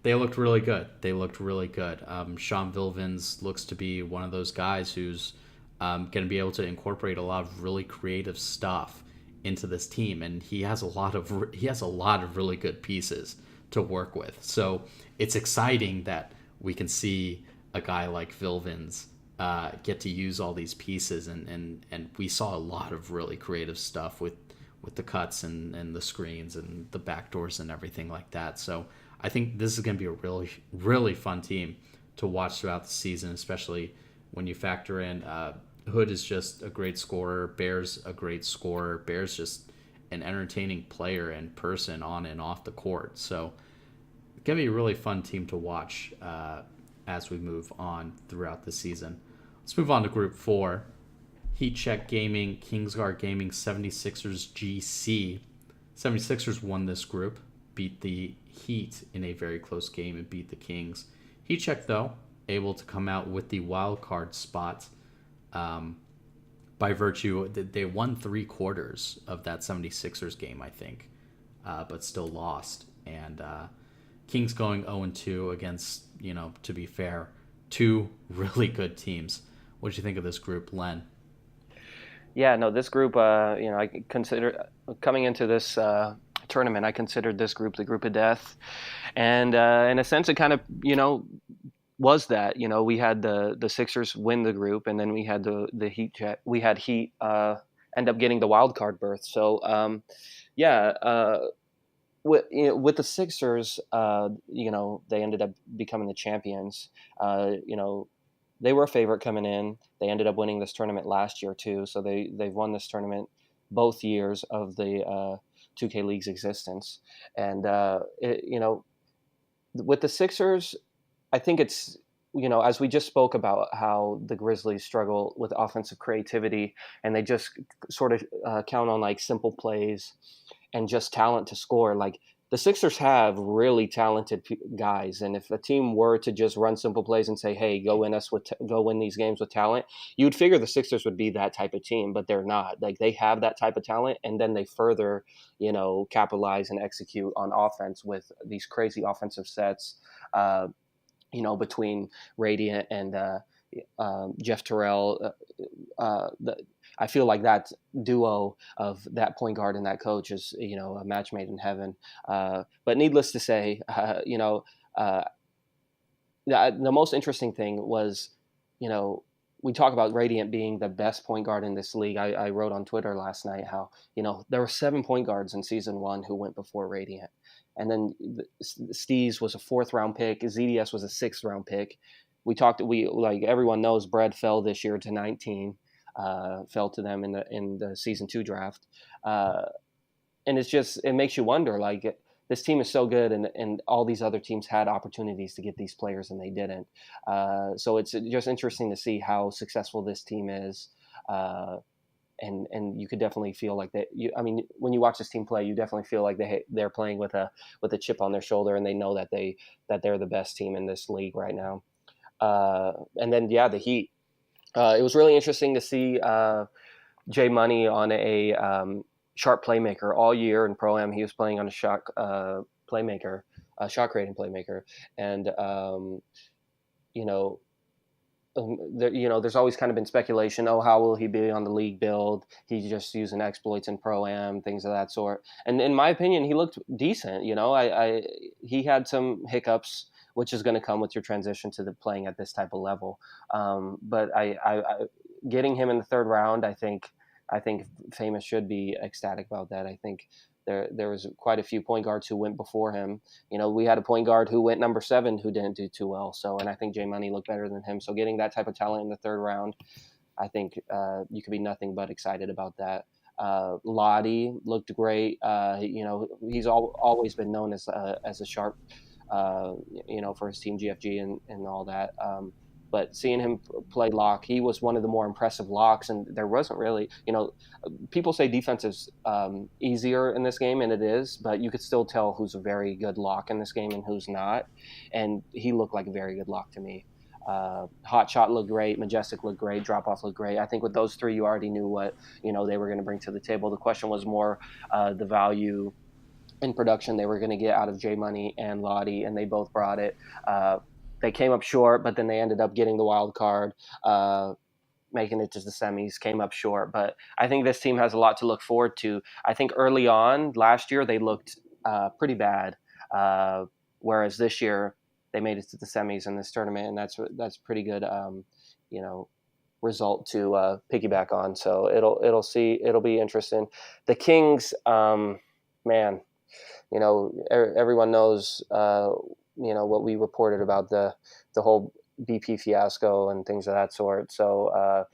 they looked really good. Sean Vilvins looks to be one of those guys who's going to be able to incorporate a lot of really creative stuff into this team, and he has a lot of really good pieces to work with. So it's exciting that we can see a guy like Vilvins get to use all these pieces, and we saw a lot of really creative stuff with the cuts and the screens and the backdoors and everything like that. So I think this is going to be a really, really fun team to watch throughout the season, especially when you factor in Hood is just a great scorer, Bear's a great scorer, Bear's just an entertaining player and person on and off the court. So it's going to be a really fun team to watch as we move on throughout the season. Let's move on to Group 4. Heat Check Gaming, Kingsguard Gaming, 76ers GC. 76ers won this group, beat the Heat in a very close game and beat the Kings. Heat Check, though, able to come out with the wild card spot by virtue, they won 3/4 of that 76ers game, I think, but still lost. And Kings going 0-2 against, to be fair, two really good teams. What did you think of this group, Len? Yeah, no, this group, I consider coming into this tournament, I considered this group the group of death. And in a sense, it kind of, was that. We had the Sixers win the group, and then we had the Heat. We had Heat end up getting the wild card berth. So, yeah, with the Sixers, they ended up becoming the champions. They were a favorite coming in. They ended up winning this tournament last year too. So they've won this tournament both years of the 2K League's existence. And with the Sixers, I think it's, as we just spoke about how the Grizzlies struggle with offensive creativity, and they just sort of count on like simple plays and just talent to score. Like, the Sixers have really talented guys, and if a team were to just run simple plays and say, "Hey, go win these games with talent," you'd figure the Sixers would be that type of team, but they're not. Like, they have that type of talent, and then they further, capitalize and execute on offense with these crazy offensive sets. Between Radiant and Jeff Terrell, I feel like that duo of that point guard and that coach is, a match made in heaven. But needless to say, the most interesting thing was, we talk about Radiant being the best point guard in this league. I wrote on Twitter last night how, there were 7 point guards in season 1 who went before Radiant. And then Steez was a 4th round pick. ZDS was a 6th round pick. Like everyone knows, Brad fell this year to 19. Fell to them in the season 2 draft, and it makes you wonder, like, this team is so good, and all these other teams had opportunities to get these players and they didn't. So it's just interesting to see how successful this team is, and you could definitely feel like that. When you watch this team play, you definitely feel like they're playing with a chip on their shoulder, and they know that they're the best team in this league right now. And then the Heat. It was really interesting to see Jay Money on a sharp playmaker all year in Pro-Am. He was playing on a shot playmaker, shot creating playmaker, and there's always kind of been speculation. Oh, how will he be on the league build? He's just using exploits in Pro-Am, things of that sort. And in my opinion, he looked decent. He had some hiccups, which is going to come with your transition to the playing at this type of level. But I getting him in the 3rd round, I think Famous should be ecstatic about that. I think there was quite a few point guards who went before him. We had a point guard who went number 7 who didn't do too well. So, and I think Jay Money looked better than him. So getting that type of talent in the 3rd round, I think you could be nothing but excited about that. Lottie looked great. He's always been known as a sharp, for his team GFG and all that. But seeing him play lock, he was one of the more impressive locks, and there wasn't really, people say defense is easier in this game, and it is, but you could still tell who's a very good lock in this game and who's not, and he looked like a very good lock to me. Hot shot looked great, Majestic looked great, drop off looked great. I think with those 3, you already knew what, they were going to bring to the table. The question was more the value in production they were going to get out of J Money and Lottie, and they both brought it. They came up short, but then they ended up getting the wild card, making it to the semis, came up short. But I think this team has a lot to look forward to. I think early on last year they looked pretty bad, whereas this year they made it to the semis in this tournament, and that's pretty good, result to piggyback on. So it'll be interesting. The Kings, man. Everyone knows, what we reported about the whole BP fiasco and things of that sort. So,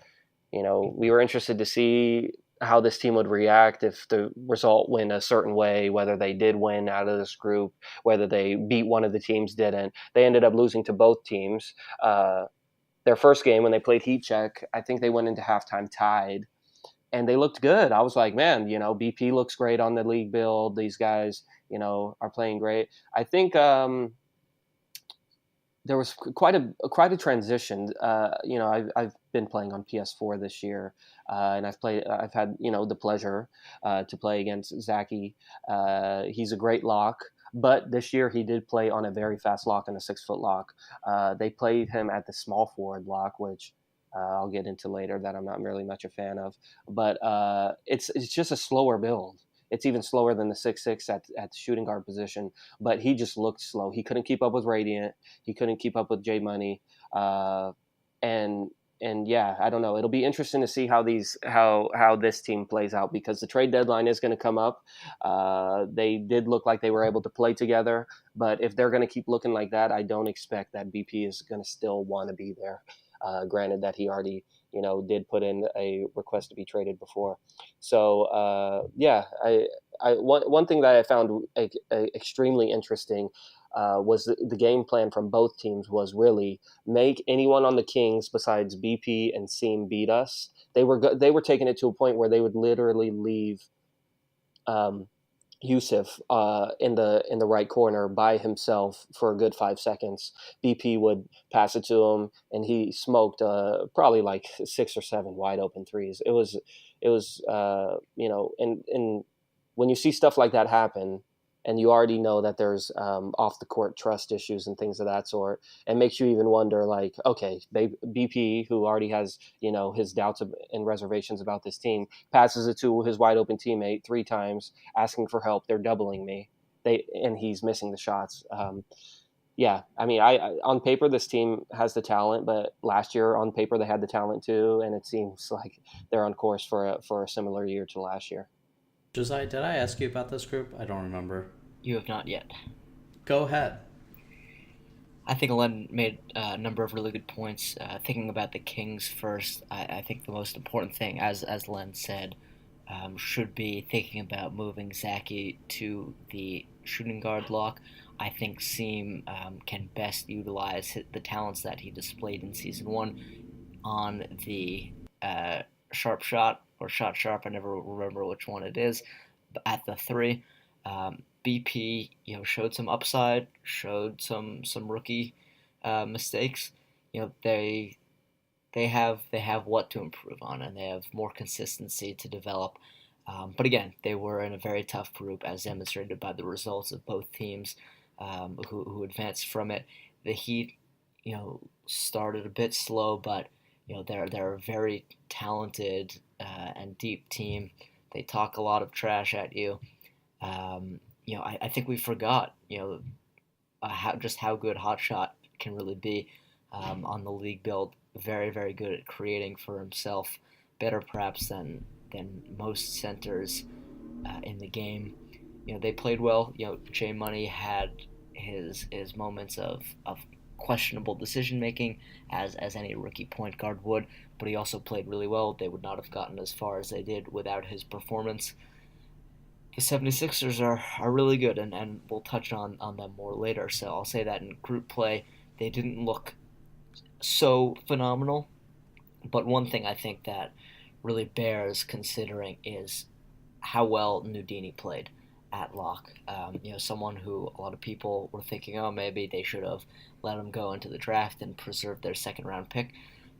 we were interested to see how this team would react if the result went a certain way, whether they did win out of this group, whether they beat one of the teams didn't. They ended up losing to both teams. Their first game when they played Heat Check, I think they went into halftime tied. And they looked good. I was like, man, BP looks great on the league build. These guys, are playing great. I think there was quite a transition. I've been playing on PS4 this year, and I've had the pleasure to play against Zaki. He's a great lock. But this year he did play on a very fast lock and a 6 foot lock. They played him at the small forward lock, which I'll get into later, that I'm not really much a fan of. But it's just a slower build. It's even slower than the 6'6" at the shooting guard position. But he just looked slow. He couldn't keep up with Radiant. He couldn't keep up with J Money. And yeah, I don't know. It'll be interesting to see how this team plays out, because the trade deadline is going to come up. They did look like they were able to play together, but if they're going to keep looking like that, I don't expect that BP is going to still want to be there. Granted that he already, did put in a request to be traded before. So yeah, one thing that I found extremely interesting was the game plan from both teams was really make anyone on the Kings besides BP and Seam beat us. They were taking it to a point where they would literally leave Yusuf in the right corner by himself for a good 5 seconds. BP would pass it to him, and he smoked probably like 6 or 7 wide open threes. It was and when you see stuff like that happen, and you already know that there's off the court trust issues and things of that sort, it makes you even wonder, like, okay, BP, who already has his doubts and reservations about this team, passes it to his wide open teammate 3 times, asking for help. They're doubling me, and he's missing the shots. Yeah, I mean, I on paper this team has the talent, but last year on paper they had the talent too, and it seems like they're on course for a similar year to last year. Josiah, did I ask you about this group? I don't remember. You have not yet. Go ahead. I think Len made a number of really good points. Thinking about the Kings first, I think the most important thing, as Len said, should be thinking about moving Zaki to the shooting guard lock. I think Seam can best utilize the talents that he displayed in Season 1 on the sharp shot, or shot sharp, I never remember which one it is, but at the 3. BP, showed some upside, showed some rookie mistakes. They have what to improve on, and they have more consistency to develop. But again, they were in a very tough group, as demonstrated by the results of both teams who advanced from it. The Heat, started a bit slow, but they're a very talented and deep team. They talk a lot of trash at you. I think we forgot, how good Hotshot can really be on the league build. Very, very good at creating for himself, better perhaps than most centers in the game. They played well. J Money had his moments of questionable decision making, as any rookie point guard would, but he also played really well. They would not have gotten as far as they did without his performance. The 76ers are really good, and we'll touch on them more later, so I'll say that in group play they didn't look so phenomenal, but one thing I think that really bears considering is how well Nudini played at lock. Someone who a lot of people were thinking, oh, maybe they should have let him go into the draft and preserve their second round pick,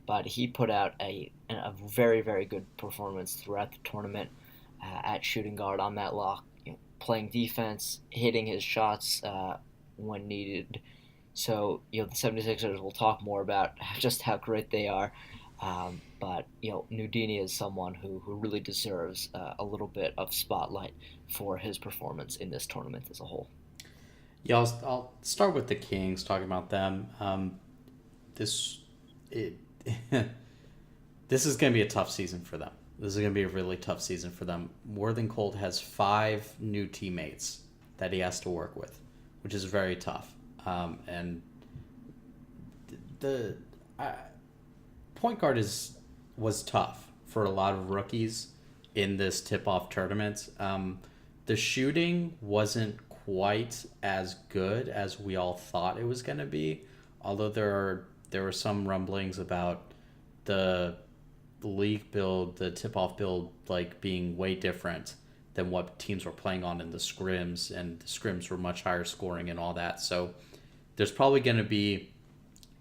but he put out a very, very good performance throughout the tournament at shooting guard on that lock, playing defense, hitting his shots when needed. So, the 76ers will talk more about just how great they are. But Nudini is someone who really deserves a little bit of spotlight for his performance in this tournament as a whole. Yeah, I'll start with the Kings, talking about them. This is going to be a tough season for them. This is going to be a really tough season for them. Worthing Colt has 5 new teammates that he has to work with, which is very tough. And the point guard was tough for a lot of rookies in this tip-off tournament. The shooting wasn't quite as good as we all thought it was going to be, although there were some rumblings about the league build, the tip-off build, like being way different than what teams were playing on in the scrims, and the scrims were much higher scoring and all that. So there's probably going to be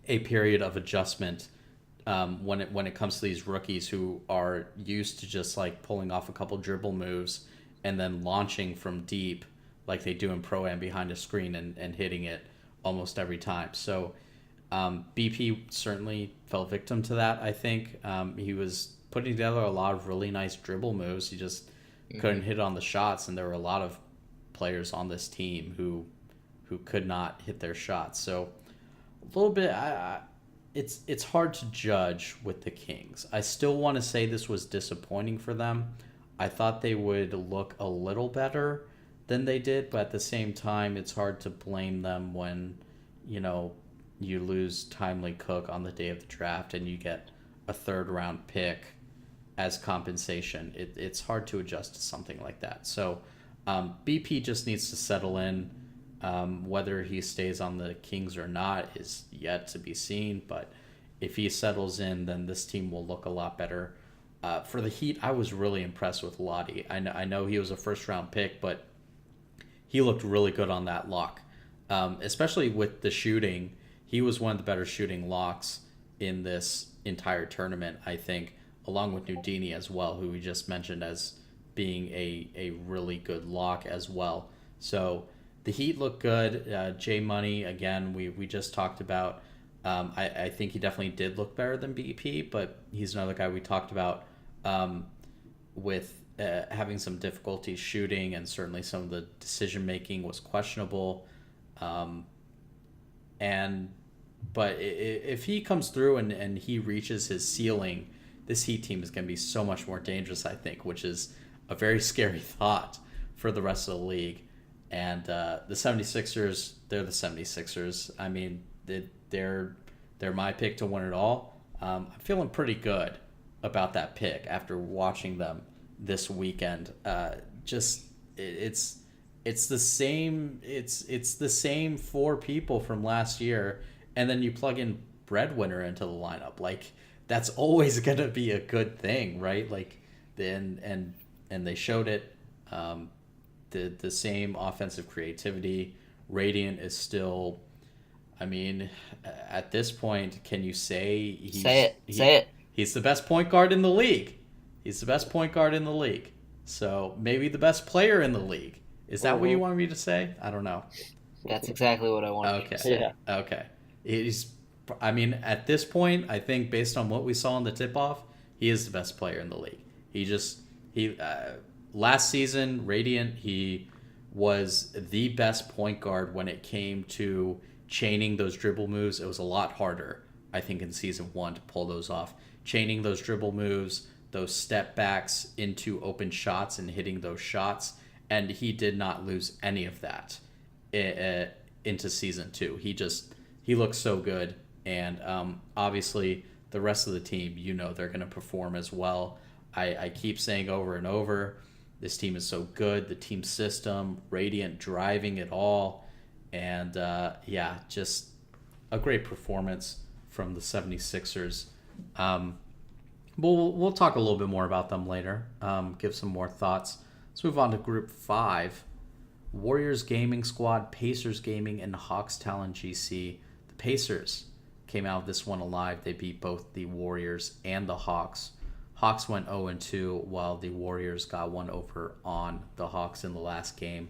a period of adjustment when it comes to these rookies who are used to just like pulling off a couple dribble moves and then launching from deep like they do in Pro-Am behind a screen and hitting it almost every time. So BP certainly fell victim to that, I think. He was putting together a lot of really nice dribble moves. He just couldn't hit on the shots, and there were a lot of players on this team who could not hit their shots. So a little bit, it's hard to judge with the Kings. I still want to say this was disappointing for them. I thought they would look a little better than they did, but at the same time, it's hard to blame them when, you lose Timely Cook on the day of the draft and you get a third-round pick as compensation. It's hard to adjust to something like that. So BP just needs to settle in. Whether he stays on the Kings or not is yet to be seen, but if he settles in, then this team will look a lot better. For the Heat, I was really impressed with Lottie. I know he was a first-round pick, but he looked really good on that lock, especially with the shooting. He was one of the better shooting locks in this entire tournament, I think, along with Nudini as well, who we just mentioned as being a really good lock as well. So the Heat look good. J Money, again, we just talked about. I think he definitely did look better than BP, but he's another guy we talked about with having some difficulty shooting, and certainly some of the decision making was questionable. But if he comes through and he reaches his ceiling, this Heat team is going to be so much more dangerous, I think, which is a very scary thought for the rest of the league. And the 76ers, they're the 76ers. I mean, they're my pick to win it all. I'm feeling pretty good about that pick after watching them this weekend. It's the same four people from last year, and then you plug in Breadwinner into the lineup. Like, that's always gonna be a good thing, right? Like, and they showed it. The same offensive creativity. Radiant is still, I mean, at this point, can you say Say it. He's the best point guard in the league. He's the best point guard in the league. So maybe the best player in the league. Is that what you want me to say? I don't know. That's exactly what I wanted to say. Yeah. Okay. At this point, I think based on what we saw in the tip-off, he is the best player in the league. Last season, Radiant, he was the best point guard when it came to chaining those dribble moves. It was a lot harder, I think, in season 1 to pull those off. Chaining those dribble moves, those step backs into open shots and hitting those shots. And he did not lose any of that into season 2. He looks so good. And obviously, the rest of the team, they're going to perform as well. I keep saying over and over, this team is so good. The team system, Radiant driving it all. And just a great performance from the 76ers. We'll talk a little bit more about them later, give some more thoughts. Let's move on to Group 5. Warriors Gaming Squad, Pacers Gaming, and Hawks Talon GC. The Pacers came out of this one alive. They beat both the Warriors and the Hawks. Hawks went 0-2, while the Warriors got one over on the Hawks in the last game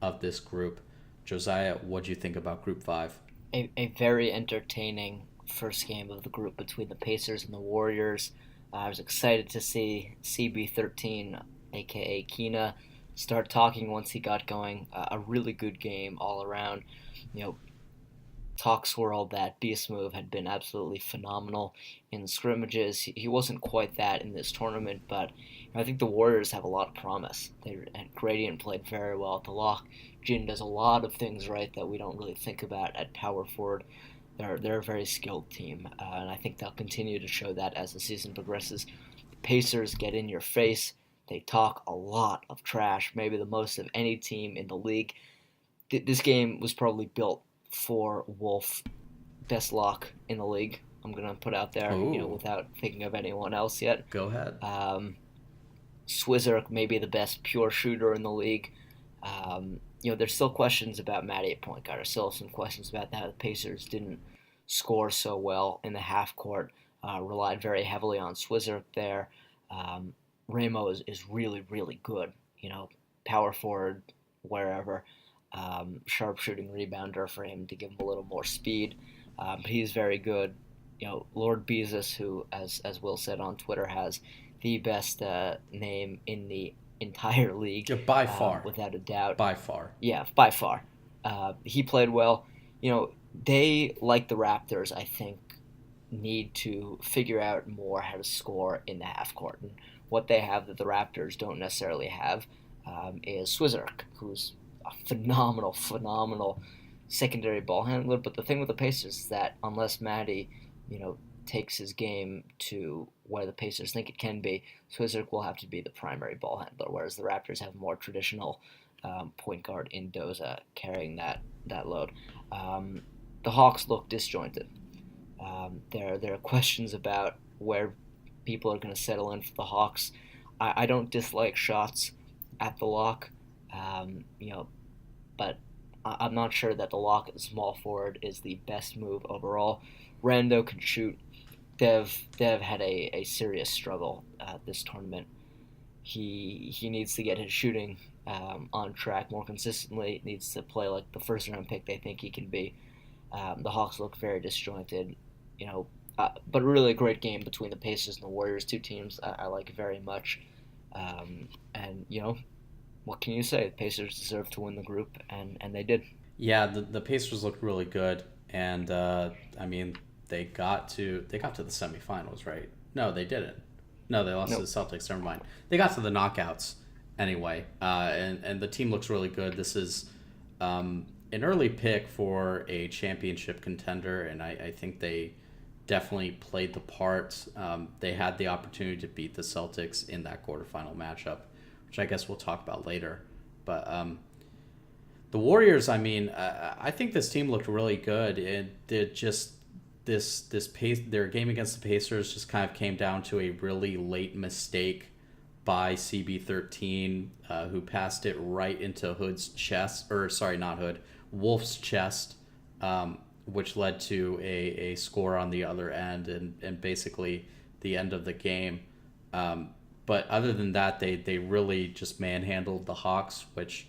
of this group. Josiah, what do you think about Group 5? A very entertaining first game of the group between the Pacers and the Warriors. I was excited to see CB13, a.k.a. Kina, start talking once he got going. A really good game all around. Talk swirled that beast move had been absolutely phenomenal in scrimmages. He wasn't quite that in this tournament, but I think the Warriors have a lot of promise. And Gradient played very well at the lock. Jin does a lot of things right that we don't really think about at power forward. They're a very skilled team, and I think they'll continue to show that as the season progresses. The Pacers get in your face. They talk a lot of trash, maybe the most of any team in the league. This game was probably built for Wolf, best lock in the league. I'm gonna put out there, without thinking of anyone else yet. Go ahead. Swizzer, maybe the best pure shooter in the league. There's still questions about Matty at point guard. There's still some questions about that. The Pacers didn't score so well in the half court. Relied very heavily on Swizzer there. Ramo is really, really good. Power forward, wherever. sharpshooting rebounder for him to give him a little more speed. But he's very good. Lord Beezus, who, as Will said on Twitter, has the best name in the entire league, Yeah, by far, without a doubt. by far. Yeah, by far. He played well. They, like the Raptors, I think, need to figure out more how to score in the half court. And what they have that the Raptors don't necessarily have is Swizzerk, who's a phenomenal secondary ball handler. But the thing with the Pacers is that unless Matty, takes his game to where the Pacers think it can be, Swizzerk will have to be the primary ball handler, whereas the Raptors have more traditional point guard in Doza carrying that load. The Hawks look disjointed. There are questions about where people are going to settle in for the Hawks. I don't dislike shots at the lock, but I'm not sure that the lock at small forward is the best move overall. Rando can shoot. Dev had a serious struggle this tournament. He needs to get his shooting on track more consistently. Needs to play like the first round pick they think he can be. The Hawks look very disjointed, but really a great game between the Pacers and the Warriors. Two teams I like very much, and what can you say? The Pacers deserve to win the group, and they did. Yeah, the Pacers looked really good, and they got to the semifinals, right? No, they didn't. No, they lost to the Celtics. Never mind. They got to the knockouts anyway, and the team looks really good. This is an early pick for a championship contender, and I think they definitely played the part. They had the opportunity to beat the Celtics in that quarterfinal matchup, which I guess we'll talk about later. But the Warriors, I think this team looked really good. It did just this pace. Their game against the Pacers just kind of came down to a really late mistake by CB13, who passed it right into Hood's chest, or sorry, not Hood, Wolf's chest, which led to a score on the other end and basically the end of the game. But other than that, they really just manhandled the Hawks, which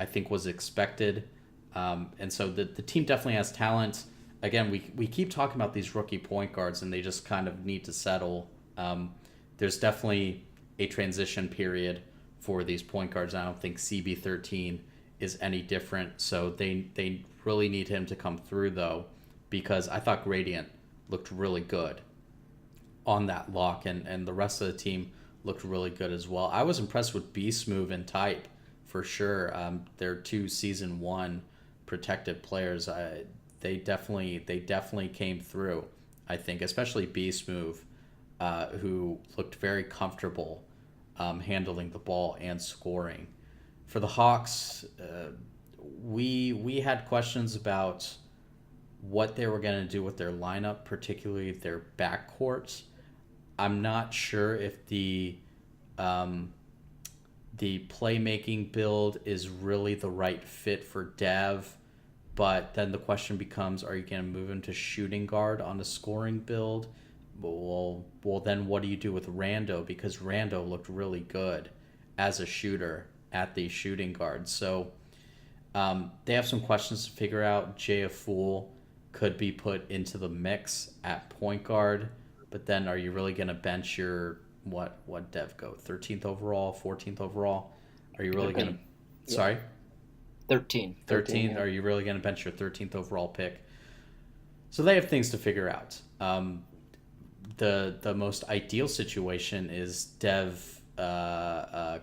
I think was expected. And so the team definitely has talent. Again, we keep talking about these rookie point guards, and they just kind of need to settle. There's definitely a transition period for these point guards. I don't think CB13 is any different. So they really need him to come through, though, because I thought Gradient looked really good on that lock, and the rest of the team looked really good as well. I was impressed with Beast Move and Type for sure. They're two season one protected players. They definitely came through, I think, especially Beast Move, who looked very comfortable handling the ball and scoring. For the Hawks, we had questions about what they were going to do with their lineup, particularly their backcourt. I'm not sure if the playmaking build is really the right fit for Dev, but then the question becomes, are you going to move him to shooting guard on a scoring build? Well, then what do you do with Rando? Because Rando looked really good as a shooter at the shooting guard. So they have some questions to figure out. Jay Fool could be put into the mix at point guard, but then are you really going to bench your what Dev go 13th overall, 14th overall? Are you really going to sorry? 13. 13. Yeah. Are you really going to bench your 13th overall pick? So they have things to figure out. The most ideal situation is Dev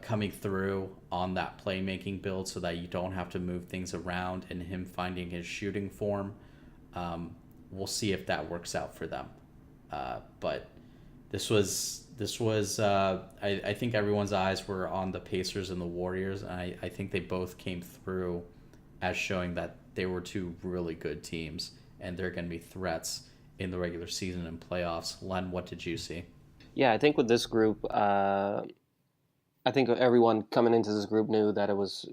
coming through on that playmaking build so that you don't have to move things around, and him finding his shooting form. We'll see if that works out for them. But this was I think everyone's eyes were on the Pacers and the Warriors, and I think they both came through as showing that they were two really good teams, and they're going to be threats in the regular season and playoffs. Len, what did you see? Yeah, I think with this group, I think everyone coming into this group knew that it was,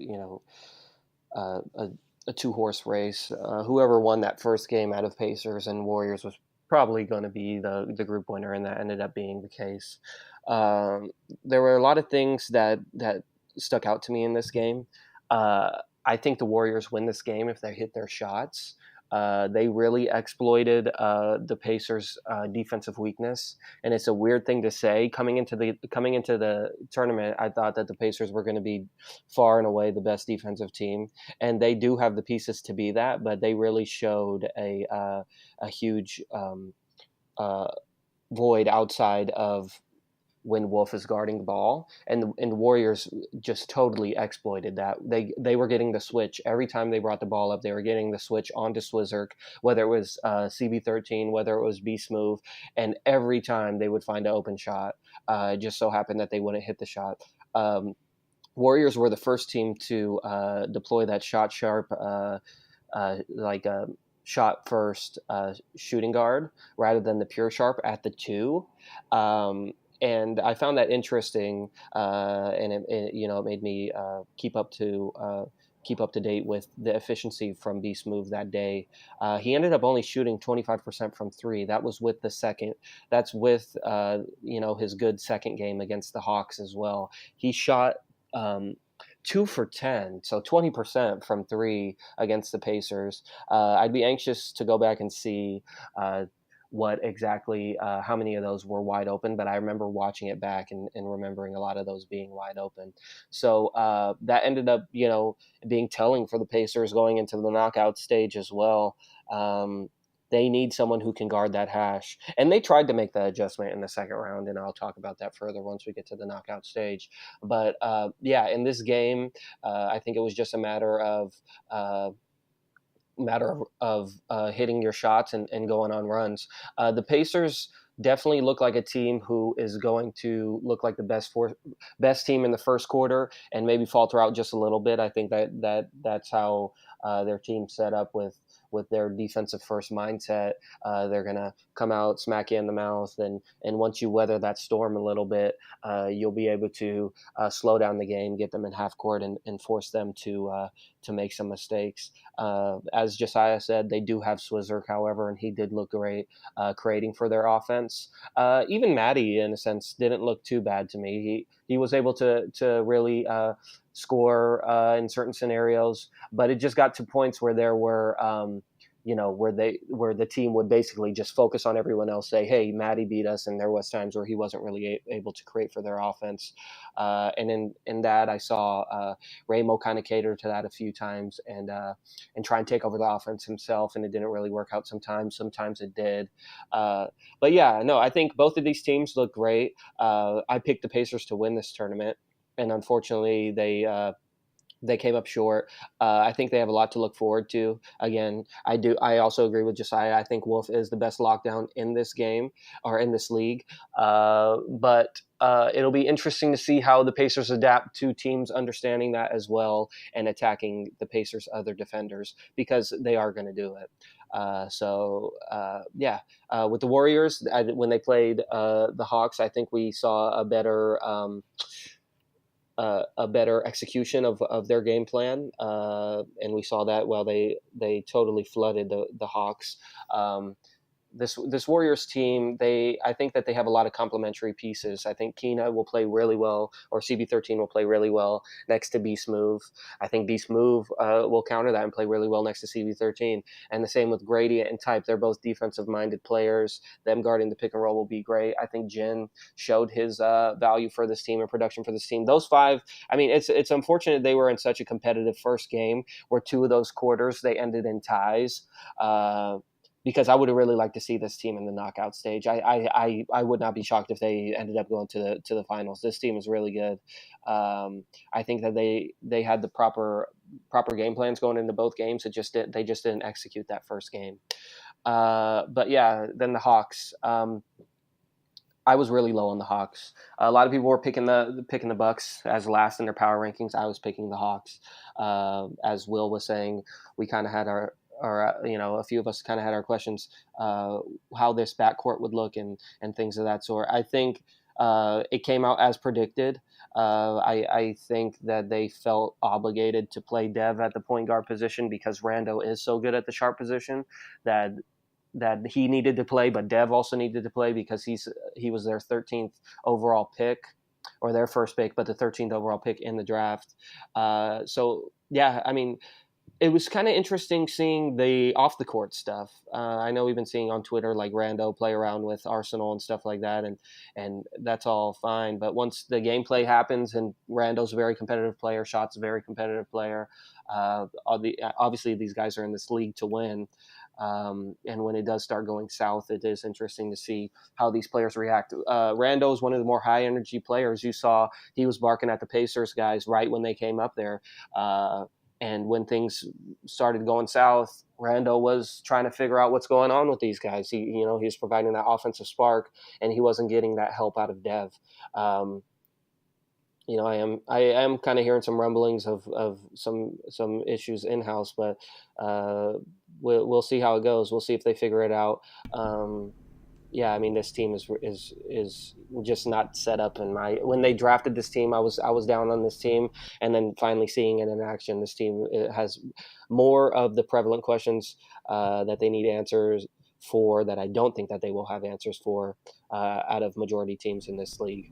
a two-horse race. Whoever won that first game out of Pacers and Warriors was probably going to be the group winner, and that ended up being the case. There were a lot of things that stuck out to me in this game. I think the Warriors win this game if they hit their shots. They really exploited the Pacers' defensive weakness, and it's a weird thing to say. Coming into the tournament, I thought that the Pacers were going to be far and away the best defensive team, and they do have the pieces to be that. But they really showed a huge uh, void outside of when Wolf is guarding the ball, and the Warriors just totally exploited that. They were getting the switch every time they brought the ball up. They were getting the switch onto Swizzerk, whether it was CB13, whether it was Beast Move, and every time they would find an open shot. It just so happened that they wouldn't hit the shot. Warriors were the first team to deploy that shot sharp, shot first shooting guard rather than the pure sharp at the 2. And I found that interesting, and it made me keep up to date with the efficiency from Beast Move that day. He ended up only shooting 25% from 3. That was with the second. That's with his good second game against the Hawks as well. He shot 2 for 10, so 20% from 3 against the Pacers. I'd be anxious to go back and see what exactly, how many of those were wide open, but I remember watching it back and remembering a lot of those being wide open. So that ended up, being telling for the Pacers going into the knockout stage as well. They need someone who can guard that hash. And they tried to make that adjustment in the second round, and I'll talk about that further once we get to the knockout stage. But in this game, I think it was just a matter of hitting your shots and going on runs. The Pacers definitely look like a team who is going to look like the best team in the first quarter and maybe falter out just a little bit. I think that's how their team's set up with their defensive first mindset. They're gonna come out, smack you in the mouth, and once you weather that storm a little bit, you'll be able to slow down the game, get them in half court, and force them to make some mistakes. As Josiah said, they do have Swizzerk, however, and he did look great creating for their offense. Even Matty, in a sense, didn't look too bad to me. He was able to really score in certain scenarios, but it just got to points where there were where the team would basically just focus on everyone else, say, hey, Matty beat us, and there was times where he wasn't really able to create for their offense. And in that, I saw Ramo kind of cater to that a few times and try and take over the offense himself, and it didn't really work out sometimes. Sometimes it did. But yeah, no, I think both of these teams look great. I picked the Pacers to win this tournament, and unfortunately, they came up short. I think they have a lot to look forward to. Again, I also agree with Josiah. I think Wolf is the best lockdown in this game or in this league. But it'll be interesting to see how the Pacers adapt to teams understanding that as well and attacking the Pacers' other defenders, because they are going to do it. With the Warriors, when they played the Hawks, I think we saw a better execution of their game plan, and we saw that they totally flooded the Hawks. This Warriors team, I think that they have a lot of complementary pieces. I think Keena will play really well, or CB13 will play really well next to Beast Move. I think Beast Move will counter that and play really well next to CB13. And the same with Grady and Type. They're both defensive-minded players. Them guarding the pick and roll will be great. I think Jin showed his value for this team and production for this team. Those 5, I mean, it's unfortunate they were in such a competitive first game where 2 of those quarters they ended in ties. Because I would have really liked to see this team in the knockout stage. I would not be shocked if they ended up going to the finals. This team is really good. I think that they had the proper game plans going into both games. They just didn't execute that first game. But yeah, then the Hawks. I was really low on the Hawks. A lot of people were picking the Bucks as last in their power rankings. I was picking the Hawks. As Will was saying, we kind of had a few of us kind of had our questions how this backcourt would look and things of that sort. I think it came out as predicted. I think that they felt obligated to play Dev at the point guard position because Rando is so good at the sharp position that he needed to play, but Dev also needed to play because he was their 13th overall pick, or their first pick, but the 13th overall pick in the draft. So yeah, I mean, it was kind of interesting seeing the off the court stuff. I know we've been seeing on Twitter like Rando play around with Arsenal and stuff like that, and that's all fine. But once the gameplay happens, and Rando's a very competitive player, Shot's a very competitive player. Obviously, these guys are in this league to win. And when it does start going south, it is interesting to see how these players react. Rando is one of the more high energy players. You saw he was barking at the Pacers guys right when they came up there. And when things started going south, Rando was trying to figure out what's going on with these guys. He was providing that offensive spark, and he wasn't getting that help out of Dev. Um, I am kind of hearing some rumblings of some issues in house, but we'll see how it goes. We'll see if they figure it out. Yeah, I mean, this team is just not set up when they drafted this team. I was down on this team, and then finally seeing it in action, this team has more of the prevalent questions that they need answers for that I don't think that they will have answers for out of majority teams in this league.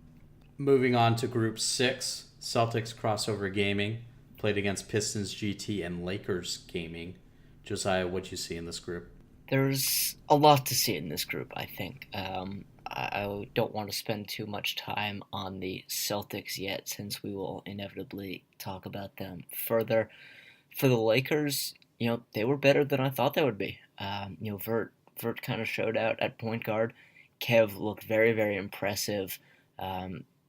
Moving on to Group 6, Celtics Crossover Gaming played against Pistons GT and Lakers Gaming. Josiah, what'd you see in this group? There's a lot to see in this group, I think. I don't want to spend too much time on the Celtics yet, since we will inevitably talk about them further. For the Lakers, they were better than I thought they would be. Vert kind of showed out at point guard. Kev looked very, very impressive.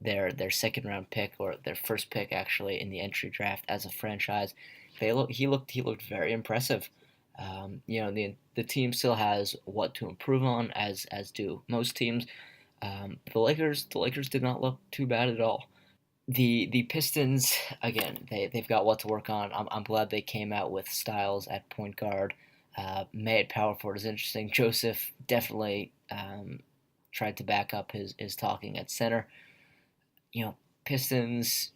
Their second round pick, or their first pick actually in the entry draft as a franchise, he looked very impressive. The team still has what to improve on, as do most teams. The Lakers did not look too bad at all. The Pistons, again, they've got what to work on. I'm glad they came out with Styles at point guard. May at power forward is interesting. Joseph definitely tried to back up his talking at center. Pistons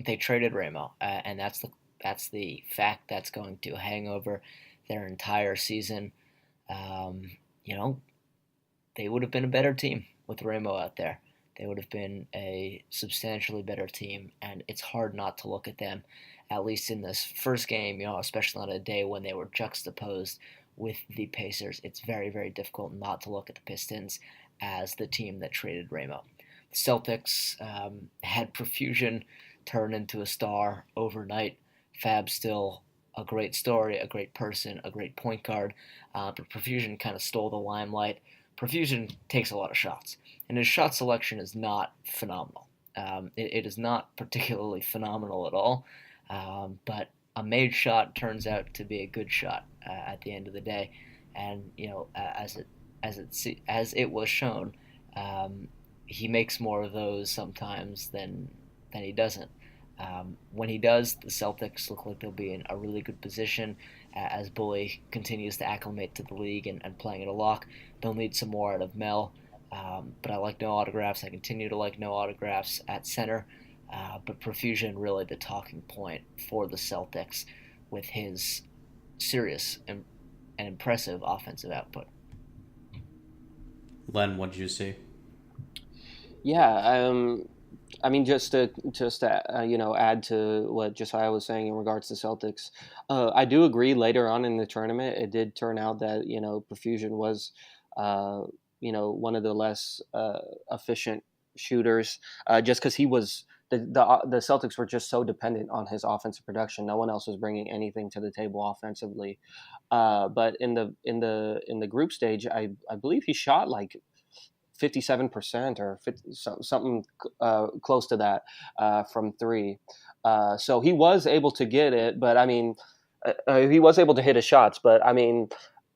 they traded Ramo, and that's the fact that's going to hang over their entire season. Um, you know, they would have been a better team with Ramo out there. They would have been a substantially better team, and it's hard not to look at them, at least in this first game, especially on a day when they were juxtaposed with the Pacers. It's very, very difficult not to look at the Pistons as the team that traded Ramo. The Celtics had Profusion turn into a star overnight. Fab's still a great story, a great person, a great point guard, but Profusion kind of stole the limelight. Profusion takes a lot of shots, and his shot selection is not phenomenal. It is not particularly phenomenal at all, but a made shot turns out to be a good shot at the end of the day, and as it was shown, he makes more of those sometimes than he doesn't. When he does, the Celtics look like they'll be in a really good position as Bully continues to acclimate to the league and playing at a lock. They'll need some more out of Mel, but I like no autographs. I continue to like no autographs at center, but Profusion really the talking point for the Celtics with his serious and impressive offensive output. Len, what did you see? Yeah, I mean, just to add to what Josiah was saying in regards to Celtics, I do agree. Later on in the tournament, it did turn out that Profusion was, one of the less efficient shooters, just because he was the Celtics were just so dependent on his offensive production. No one else was bringing anything to the table offensively. But in the group stage, I believe he shot like 57% or 50, something close to that from three. So he was able to get it, but I mean, he was able to hit his shots. But I mean,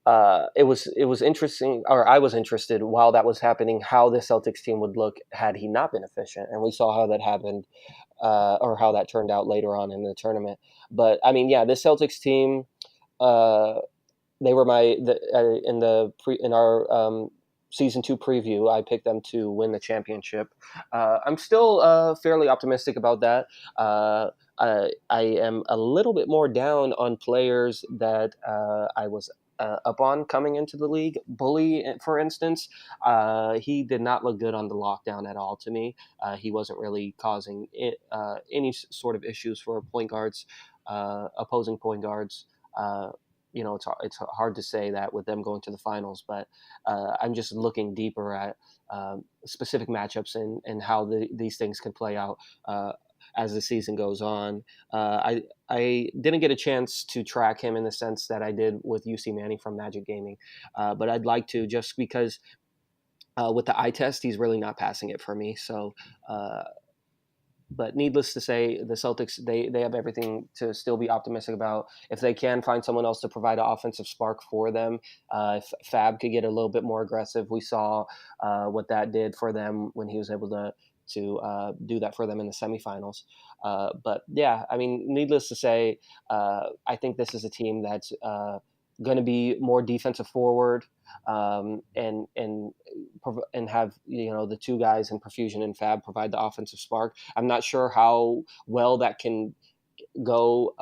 it was interesting, or I was interested while that was happening, how the Celtics team would look had he not been efficient, and we saw how that happened, or how that turned out later on in the tournament. But I mean, yeah, the Celtics team, they were in our season 2 preview, I picked them to win the championship. I'm still fairly optimistic about that. I am a little bit more down on players that I was up on coming into the league. Bully, for instance, he did not look good on the lockdown at all to me. He wasn't really causing any sort of issues for point guards, opposing point guards. It's hard to say that with them going to the finals, but I'm just looking deeper at specific matchups and how these things can play out as the season goes on. I didn't get a chance to track him in the sense that I did with UC Manning from Magic Gaming, but I'd like to, just because with the eye test, he's really not passing it for me. So, but needless to say, the Celtics, they have everything to still be optimistic about. If they can find someone else to provide an offensive spark for them, if Fab could get a little bit more aggressive, we saw what that did for them when he was able to do that for them in the semifinals. But yeah, I mean, needless to say, I think this is a team that's going to be more defensive forward, and have the two guys in Perfusion and Fab provide the offensive spark. I'm not sure how well that can go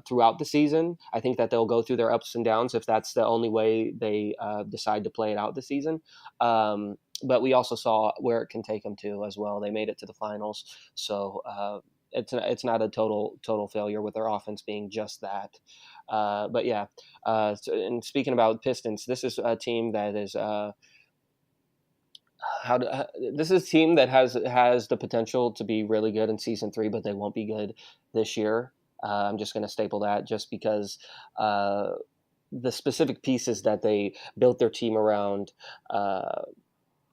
throughout the season. I think that they'll go through their ups and downs if that's the only way they decide to play it out this season. But we also saw where it can take them to as well. They made it to the finals, so it's not a total failure with their offense being just that. But yeah, and speaking about Pistons, this is a team that is this is a team that has the potential to be really good in season 3, but they won't be good this year. I'm just going to staple that just because the specific pieces that they built their team around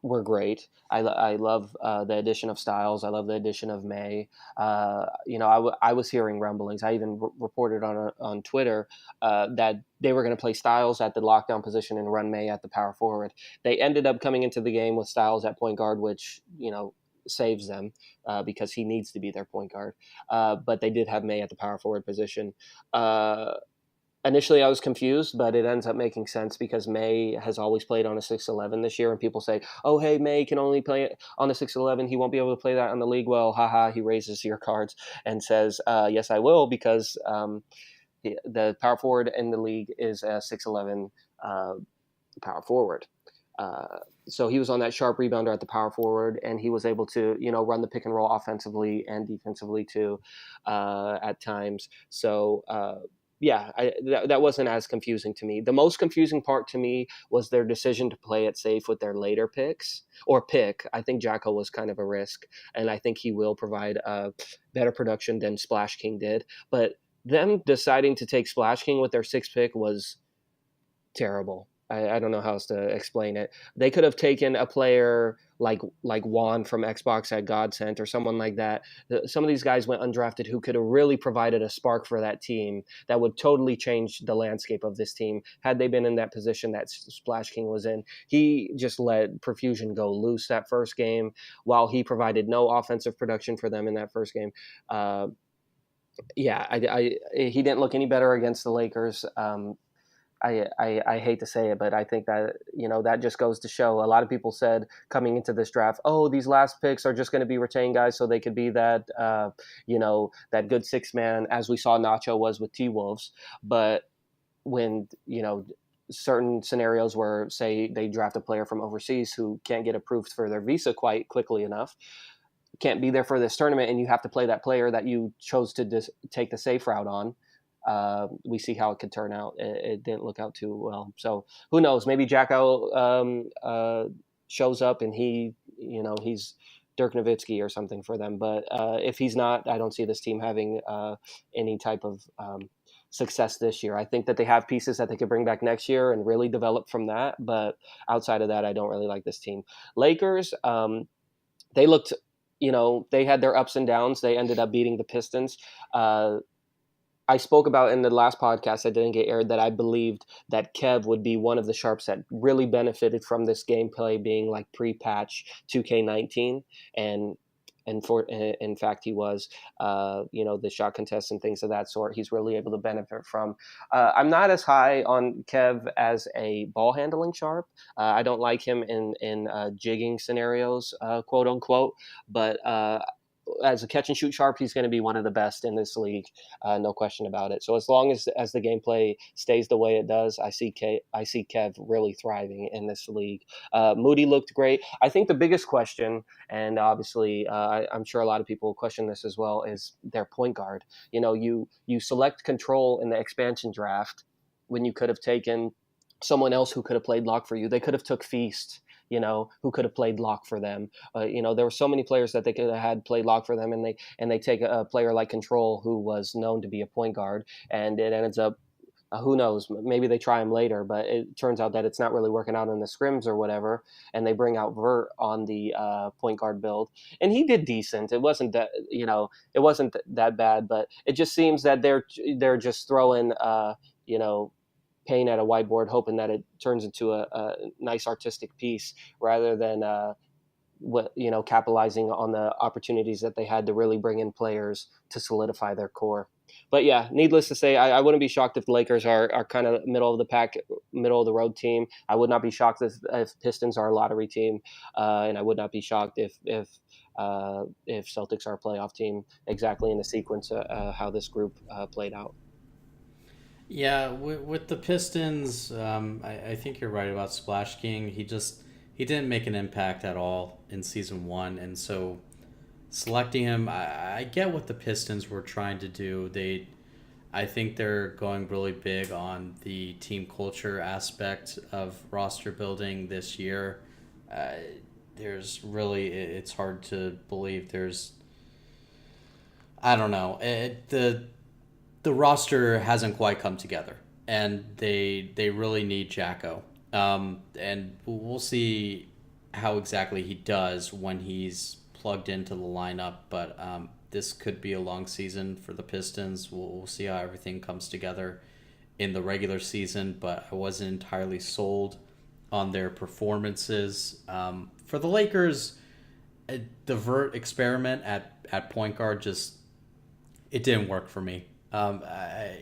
were great. I love the addition of Styles. I love the addition of May. I was hearing rumblings. I even reported on Twitter that they were going to play Styles at the lockdown position and run May at the power forward. They ended up coming into the game with Styles at point guard, which saves them because he needs to be their point guard. But they did have May at the power forward position. Initially, I was confused, but it ends up making sense because May has always played on a 6'11" this year, and people say, "Oh, hey, May can only play on a 6'11". He won't be able to play that on the league well." Haha! He raises your cards and says, "Yes, I will," because the power forward in the league is a 6'11" power forward. So he was on that sharp rebounder at the power forward, and he was able to, run the pick and roll offensively and defensively too at times. So. Yeah, that wasn't as confusing to me. The most confusing part to me was their decision to play it safe with their later picks or pick. I think Jacko was kind of a risk, and I think he will provide better production than Splash King did. But them deciding to take Splash King with their 6th pick was terrible. I don't know how else to explain it. They could have taken a player like Juan from Xbox at Godsent or someone like that. Some of these guys went undrafted who could have really provided a spark for that team that would totally change the landscape of this team had they been in that position that Splash King was in. He just let Perfusion go loose that first game while he provided no offensive production for them in that first game. He didn't look any better against the Lakers. I hate to say it, but I think that, that just goes to show. A lot of people said coming into this draft, oh, these last picks are just going to be retained guys so they could be that, that good 6-man, as we saw Nacho was with T-Wolves. But when, certain scenarios where, say, they draft a player from overseas who can't get approved for their visa quite quickly enough, can't be there for this tournament, and you have to play that player that you chose to take the safe route on. We see how it could turn out. It didn't look out too well. So who knows? Maybe Jacko shows up and he's Dirk Nowitzki or something for them. But if he's not, I don't see this team having any type of success this year. I think that they have pieces that they could bring back next year and really develop from that. But outside of that, I don't really like this team. Lakers, they looked, they had their ups and downs. They ended up beating the Pistons. I spoke about in the last podcast that didn't get aired that I believed that Kev would be one of the sharps that really benefited from this gameplay being like pre-patch 2K19, and in fact he was. The shot contests and things of that sort, he's really able to benefit from. I'm not as high on Kev as a ball handling sharp. I don't like him in jigging scenarios, quote unquote, but as a catch and shoot sharp, he's going to be one of the best in this league, no question about it. So as long as the gameplay stays the way it does, I see Kev really thriving in this league. Moody looked great. I think the biggest question, and obviously I'm sure a lot of people question this as well, is their point guard. You select control in the expansion draft when you could have taken someone else who could have played lock for you. They could have took Feast, who could have played lock for them. There were so many players that they could have had played lock for them, and they take a player like Control, who was known to be a point guard, and it ends up, who knows, maybe they try him later, but it turns out that it's not really working out in the scrims or whatever, and they bring out Vert on the point guard build, and he did decent. It wasn't that bad, but it just seems that they're just throwing paint at a whiteboard, hoping that it turns into a nice artistic piece rather than capitalizing on the opportunities that they had to really bring in players to solidify their core. But yeah, needless to say, I wouldn't be shocked if the Lakers are kind of middle of the pack, middle of the road team. I would not be shocked if Pistons are a lottery team, and I would not be shocked if Celtics are a playoff team, exactly in the sequence how this group played out. Yeah, with the Pistons, I think you're right about Splash King. He didn't make an impact at all in season 1, and so selecting him, I get what the Pistons were trying to do. I think they're going really big on the team culture aspect of roster building this year. It's hard to believe I don't know, the roster hasn't quite come together, and they really need Jacko. And we'll see how exactly he does when he's plugged into the lineup. But this could be a long season for the Pistons. We'll see how everything comes together in the regular season. But I wasn't entirely sold on their performances. For the Lakers, the Vert experiment at point guard it didn't work for me. I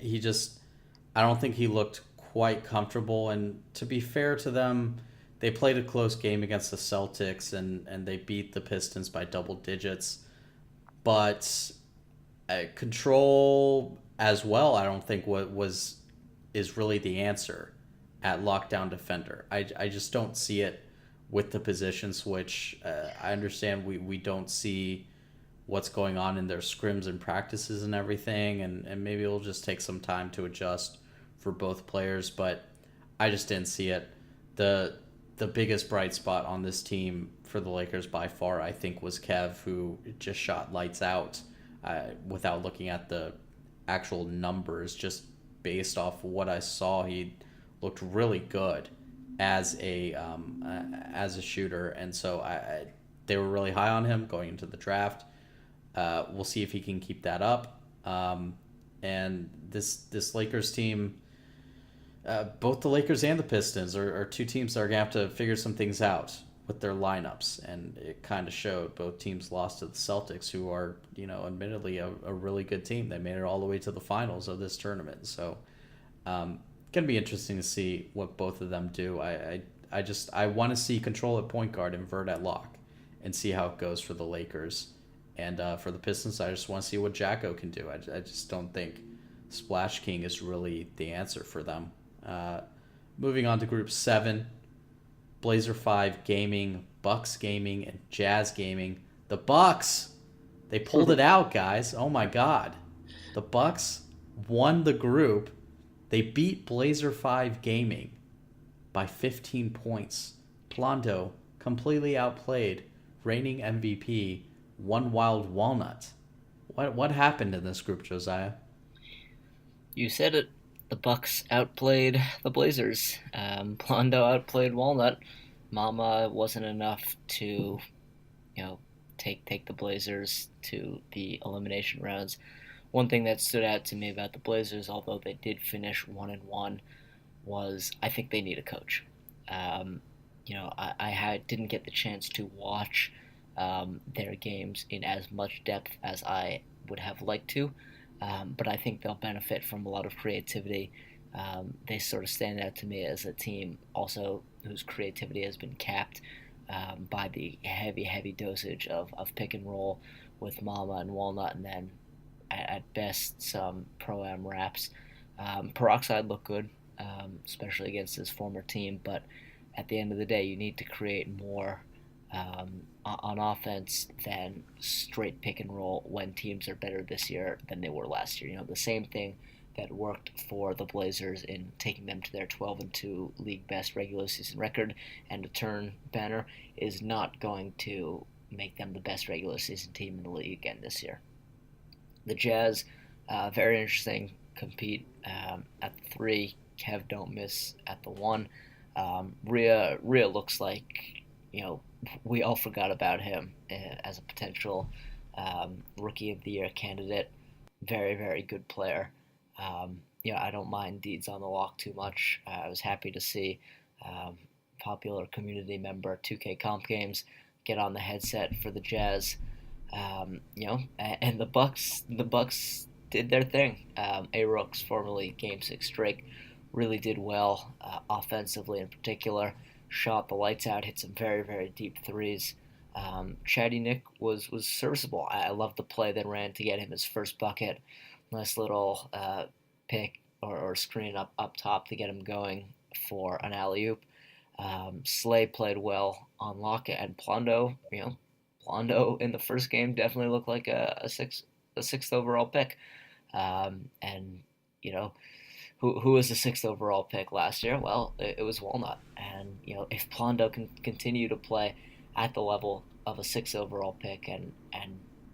don't think he looked quite comfortable, and to be fair to them, they played a close game against the Celtics and they beat the Pistons by double digits, but Control as well, I don't think is really the answer at lockdown defender. I just don't see it with the position switch. I understand we don't see what's going on in their scrims and practices and everything, and maybe it'll just take some time to adjust for both players, but I just didn't see it. The biggest bright spot on this team for the Lakers by far, I think, was Kev, who just shot lights out without looking at the actual numbers. Just based off what I saw, he looked really good as a shooter, and so they were really high on him going into the draft. We'll see if he can keep that up. And this Lakers team, both the Lakers and the Pistons are two teams that are going to have to figure some things out with their lineups. And it kind of showed. Both teams lost to the Celtics, who are, admittedly a really good team. They made it all the way to the finals of this tournament. So going to be interesting to see what both of them do. I want to see Control at point guard and Vert at lock and see how it goes for the Lakers. And for the Pistons, I just want to see what Jacko can do. I just don't think Splash King is really the answer for them. Moving on to Group 7, Blazer 5 Gaming, Bucks Gaming, and Jazz Gaming. The Bucks, they pulled it out, guys. Oh my God. The Bucks won the group. They beat Blazer 5 Gaming by 15 points. Plondo completely outplayed reigning MVP, One Wild Walnut. What happened in this group, Josiah? You said it. The Bucks outplayed the Blazers. Plondo outplayed Walnut. Mama wasn't enough to, take the Blazers to the elimination rounds. One thing that stood out to me about the Blazers, although they did finish 1-1, was I think they need a coach. I didn't get the chance to watch their games in as much depth as I would have liked to, but I think they'll benefit from a lot of creativity. They sort of stand out to me as a team also whose creativity has been capped by the heavy dosage of pick and roll, with Mama and Walnut, and then at best some pro-am wraps. Peroxide looked good, especially against his former team, but at the end of the day, you need to create more on offense than straight pick and roll when teams are better this year than they were last year. The same thing that worked for the Blazers in taking them to their 12-2 league best regular season record and a turn banner is not going to make them the best regular season team in the league again this year. The Jazz, very interesting, compete at the 3. Kev don't miss at the 1. Rhea looks like, we all forgot about him as a potential rookie of the year candidate. Very, very good player. I don't mind Deeds on the Walk too much. I was happy to see popular community member 2K Comp Games get on the headset for the Jazz. And the Bucks did their thing. A-Rooks, formerly Game 6 Drake, really did well offensively in particular. Shot the lights out, hit some very, very deep threes. Chatty Nick was serviceable. I love the play that ran to get him his first bucket. Nice little pick or screen up top to get him going for an alley-oop. Slay played well on Lockett, and Plondo in the first game definitely looked like a sixth overall pick. And who was the 6th overall pick last year? Well, it was Walnut. And if Plondo can continue to play at the level of a 6th overall pick and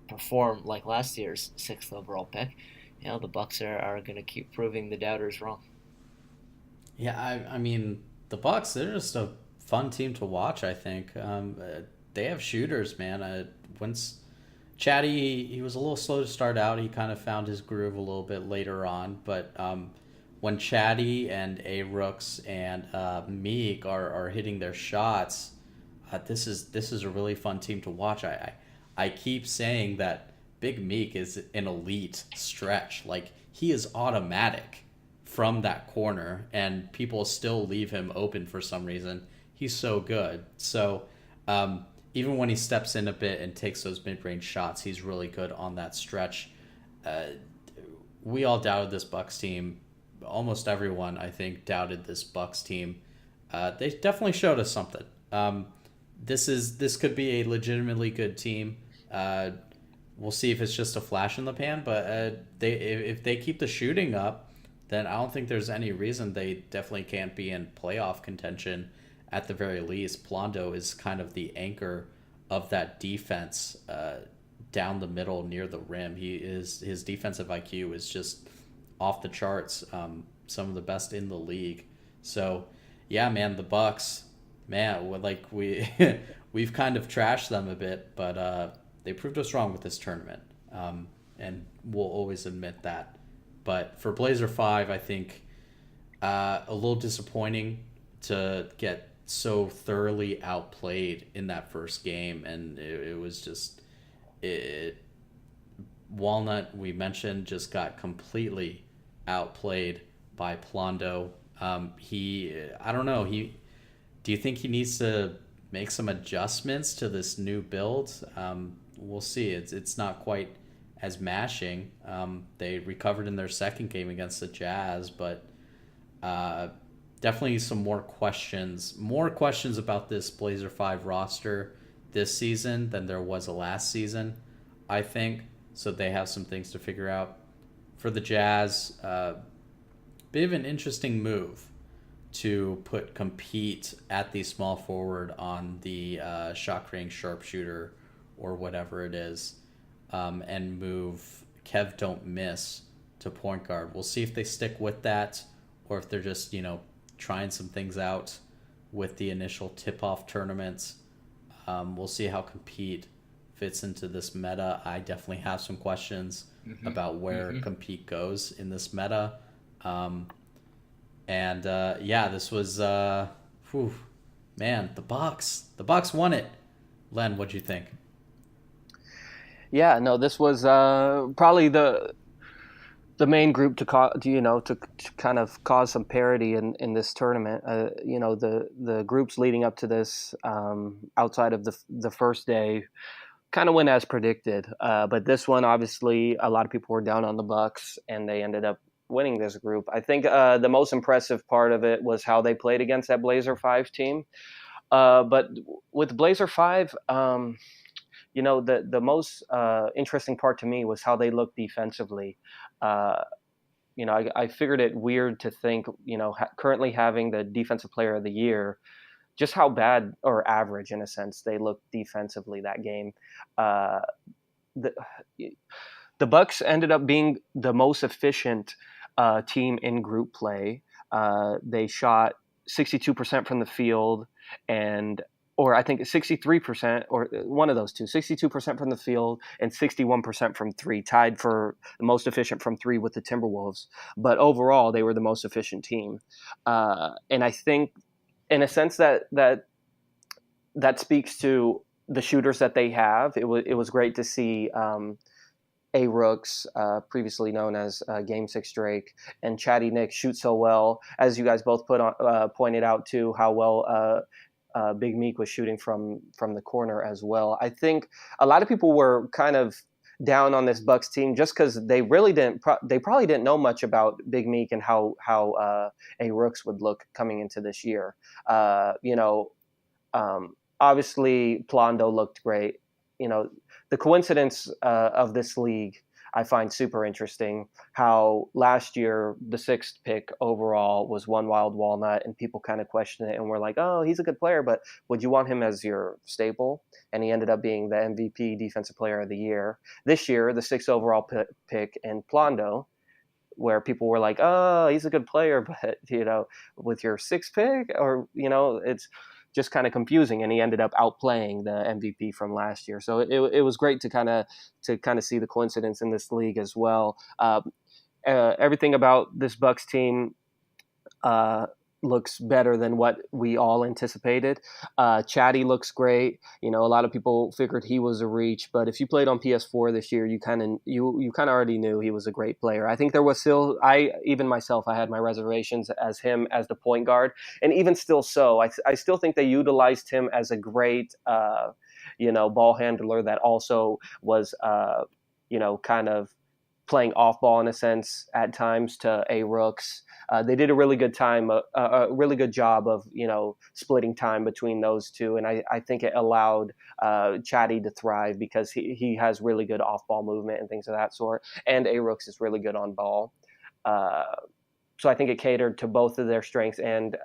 perform like last year's 6th overall pick, the Bucks are going to keep proving the doubters wrong. Yeah, I mean, the Bucks, they're just a fun team to watch, I think. They have shooters, man. Once Chatty, he was a little slow to start out. He kind of found his groove a little bit later on. But when Chatty and A-Rooks and Meek are hitting their shots, this is a really fun team to watch. I keep saying that Big Meek is an elite stretch. Like, he is automatic from that corner, and people still leave him open for some reason. He's so good. So even when he steps in a bit and takes those mid-range shots, he's really good on that stretch. We all doubted this Bucks team. Almost everyone, I think, doubted this Bucks team. They definitely showed us something. This could be a legitimately good team. We'll see if it's just a flash in the pan, but if they keep the shooting up, then I don't think there's any reason they definitely can't be in playoff contention at the very least. Plondo is kind of the anchor of that defense down the middle near the rim. His defensive IQ is just off the charts, some of the best in the league. So, yeah, man, the Bucks, man, we've kind of trashed them a bit, but they proved us wrong with this tournament, and we'll always admit that. But for Blazer 5, I think a little disappointing to get so thoroughly outplayed in that first game, and it was just Walnut, we mentioned, just got completely outplayed by Plondo. I don't know, do you think he needs to make some adjustments to this new build? We'll see. It's not quite as mashing. They recovered in their second game against the Jazz, but definitely some more questions about this Blazer 5 roster this season than there was last season, I think. So they have some things to figure out. For the Jazz, bit of an interesting move to put Compete at the small forward on the shot creating sharpshooter or whatever it is, and move Kev Don't Miss to point guard. We'll see if they stick with that or if they're just, trying some things out with the initial tip-off tournaments. We'll see how Compete fits into this meta. I definitely have some questions about where Compete goes in this meta. This was, man, the Bucks won it. Len, what'd you think? Yeah, no, this was probably the main group to kind of cause some parity in this tournament. The groups leading up to this, outside of the first day, kind of went as predicted. But this one, obviously, a lot of people were down on the Bucks, and they ended up winning this group. I think the most impressive part of it was how they played against that Blazer 5 team. But with Blazer 5, the most interesting part to me was how they looked defensively. Uh, I figured it weird to think, currently having the defensive player of the year, just how bad or average in a sense they looked defensively that game. Uh, the the Bucks ended up being the most efficient team in group play. They shot 62% from the field, or I think 63%, or one of those two, 62% from the field and 61% from three, tied for the most efficient from three with the Timberwolves. But overall, they were the most efficient team. And I think, in a sense, that speaks to the shooters that they have. It was great to see A. Rooks, previously known as Game 6 Drake, and Chatty Nick shoot so well. As you guys both pointed out, too, how well Big Meek was shooting from the corner as well. I think a lot of people were kind of down on this Bucks team just because they really they probably didn't know much about Big Meek and how A. Rooks would look coming into this year. Obviously, Plondo looked great. The coincidence of this league, I find super interesting. How last year the 6th pick overall was One Wild Walnut, and people kind of questioned it and were like, "Oh, he's a good player, but would you want him as your staple?" And he ended up being the MVP, Defensive Player of the Year. This year, the 6th overall pick in Plondo, where people were like, "Oh, he's a good player, but with your 6th pick, or it's just kind of confusing," and he ended up outplaying the MVP from last year. So it was great to kind of see the coincidence in this league as well. Everything about this Bucks team looks better than what we all anticipated. Chatty looks great. A lot of people figured he was a reach, but if you played on PS4 this year, you kind of already knew he was a great player. I think there was still, even myself, I had my reservations as him as the point guard, and even still so, I still think they utilized him as a great ball handler that also was kind of playing off ball in a sense at times to A. Rooks. They did a really good job of splitting time between those two, and I think it allowed Chatty to thrive because he has really good off ball movement and things of that sort, and A. Rooks is really good on ball. So I think it catered to both of their strengths and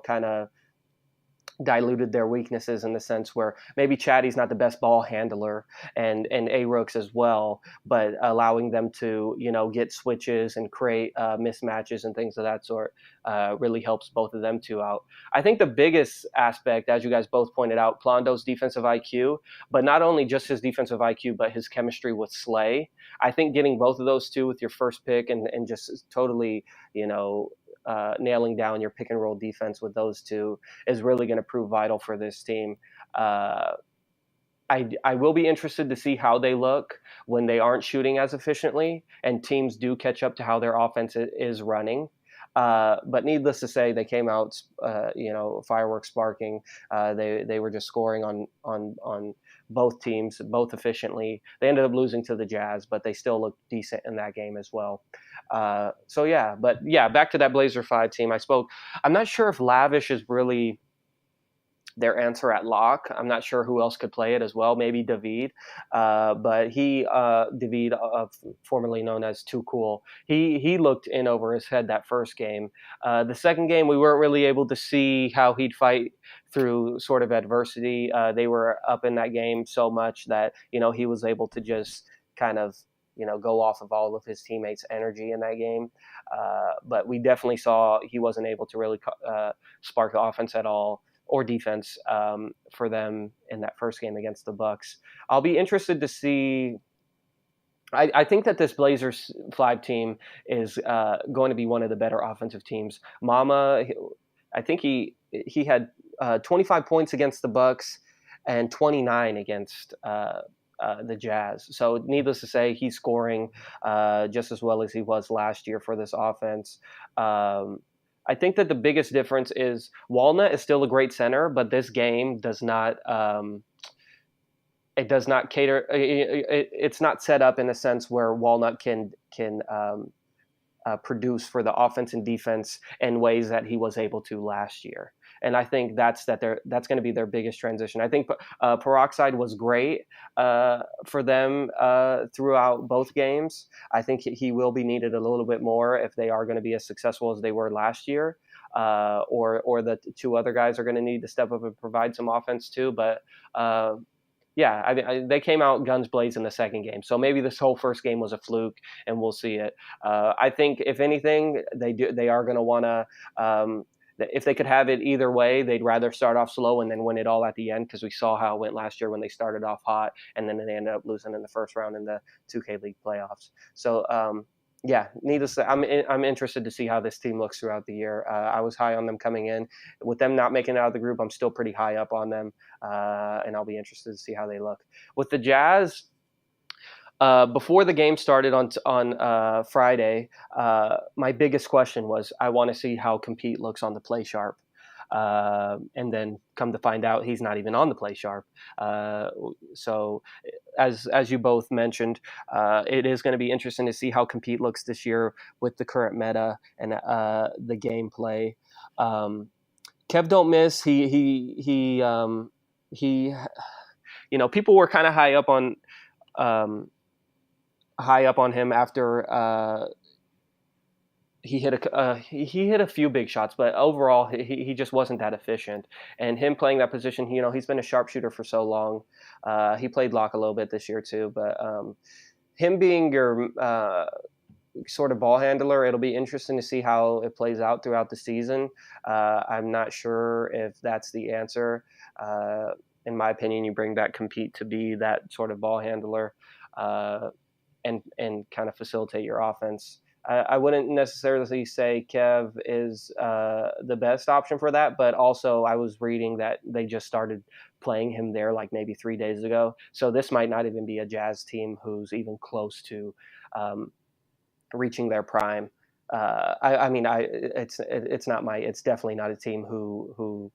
kind of diluted their weaknesses in the sense where maybe Chatty's not the best ball handler and A. Rooks as well, but allowing them to, get switches and create mismatches and things of that sort really helps both of them two out. I think the biggest aspect, as you guys both pointed out, Plondo's defensive IQ, but not only just his defensive IQ, but his chemistry with Slay. I think getting both of those two with your first pick and just totally, nailing down your pick and roll defense with those two is really going to prove vital for this team. I will be interested to see how they look when they aren't shooting as efficiently and teams do catch up to how their offense is running. But needless to say, they came out, fireworks sparking. They were just scoring on both teams, both efficiently. They ended up losing to the Jazz, but they still looked decent in that game as well. Back to that Blazer 5 team. I'm not sure if Lavish is really their answer at lock. I'm not sure who else could play it as well. Maybe David, but David, formerly known as Too Cool, he looked in over his head that first game. The second game, we weren't really able to see how he'd fight through sort of adversity. They were up in that game so much that he was able to just kind of go off of all of his teammates' energy in that game. But we definitely saw he wasn't able to really spark the offense at all or defense for them in that first game against the Bucks. I'll be interested to see. I think that this Blazers 5 team is going to be one of the better offensive teams. Mama, I think he had 25 points against the Bucks and 29 against the Jazz. So needless to say, he's scoring just as well as he was last year for this offense. I think that the biggest difference is Walnut is still a great center, but this game does not it does not cater. It's not set up in a sense where Walnut can produce for the offense and defense in ways that he was able to last year. And I think that's going to be their biggest transition. I think Peroxide was great for them throughout both games. I think he will be needed a little bit more if they are going to be as successful as they were last year. Or the two other guys are going to need to step up and provide some offense too. But they came out guns blazing in the second game. So maybe this whole first game was a fluke, and we'll see it. I think if anything, they are going to want to. If they could have it either way, they'd rather start off slow and then win it all at the end, because we saw how it went last year when they started off hot and then they ended up losing in the first round in the 2K League playoffs. So needless to say, I'm interested to see how this team looks throughout the year. I was high on them coming in. With them not making it out of the group, I'm still pretty high up on them, and I'll be interested to see how they look. With the Jazz, before the game started on Friday, my biggest question was, I want to see how Compete looks on the Play Sharp. And then come to find out, he's not even on the Play Sharp. So as you both mentioned, it is going to be interesting to see how Compete looks this year with the current meta and the gameplay. Kev Don't Miss, he people were kind of high up on him after he hit a few big shots, but overall he just wasn't that efficient. And him playing that position, he's been a sharpshooter for so long. He played lock a little bit this year too, but him being your sort of ball handler, it'll be interesting to see how it plays out throughout the season. I'm not sure if that's the answer. In my opinion, you bring back Compete to be that sort of ball handler. And kind of facilitate your offense. I wouldn't necessarily say Kev is the best option for that, but also I was reading that they just started playing him there like maybe 3 days ago. So this might not even be a Jazz team who's even close to reaching their prime. It's definitely not a team who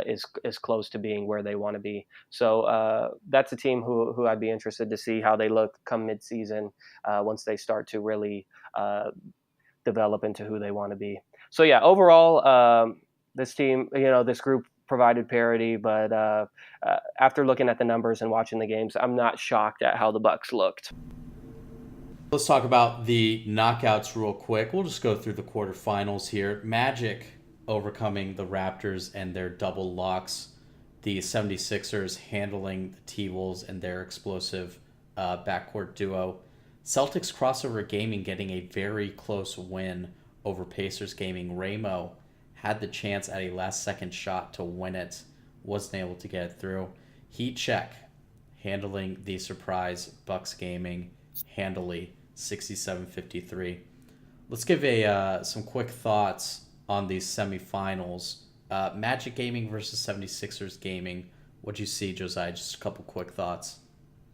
is close to being where they want to be. So that's a team who I'd be interested to see how they look come mid-season once they start to really develop into who they want to be. So yeah, overall, this team, this group provided parity, but after looking at the numbers and watching the games, I'm not shocked at how the Bucks looked. Let's talk about the knockouts real quick. We'll just go through the quarterfinals here. Magic overcoming the Raptors and their double locks. The 76ers handling the T-Wolves and their explosive backcourt duo. Celtics Crossover Gaming getting a very close win over Pacers Gaming. Ramo had the chance at a last-second shot to win it. Wasn't able to get it through. Heat Check handling the surprise Bucks Gaming handily, 67-53. Let's give some quick thoughts on these semifinals. Magic Gaming versus 76ers Gaming. What'd you see, Josiah? Just a couple quick thoughts.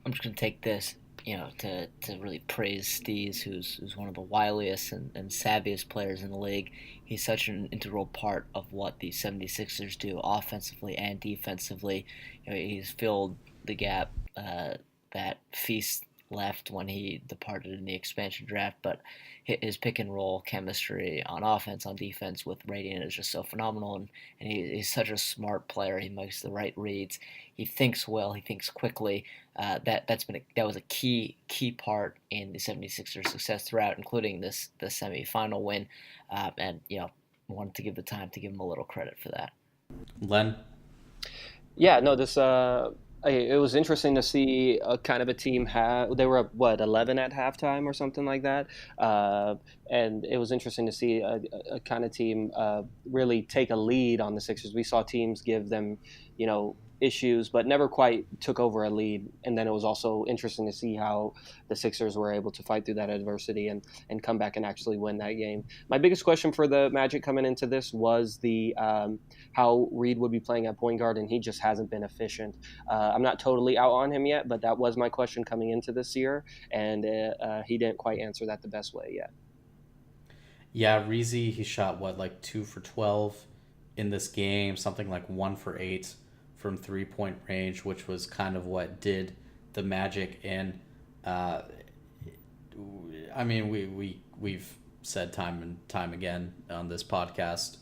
I'm just going to take this, to really praise Steez, who's one of the wiliest and savviest players in the league. He's such an integral part of what the 76ers do offensively and defensively. He's filled the gap that Feast left when he departed in the expansion draft, but his pick and roll chemistry on offense, on defense with Radiant is just so phenomenal, and he's such a smart player. He makes the right reads. He thinks well. He thinks quickly. That was a key part in the 76ers' success throughout, including the semifinal win. And wanted to give the time to give him a little credit for that. Len? Yeah, no, this it was interesting to see kind of a team they were 11 at halftime or something like that, and it was interesting to see a kind of team really take a lead on the Sixers. We saw teams give them, issues, but never quite took over a lead. And then it was also interesting to see how the Sixers were able to fight through that adversity and come back and actually win that game. My biggest question for the Magic coming into this was the how Reed would be playing at point guard, and he just hasn't been efficient. I'm not totally out on him yet, but that was my question coming into this year, and he didn't quite answer that the best way yet. Yeah, Reezy, he shot 2 for 12 in this game, something like 1 for 8 from 3-point range, which was kind of what did the Magic in. I mean, we've said time and time again on this podcast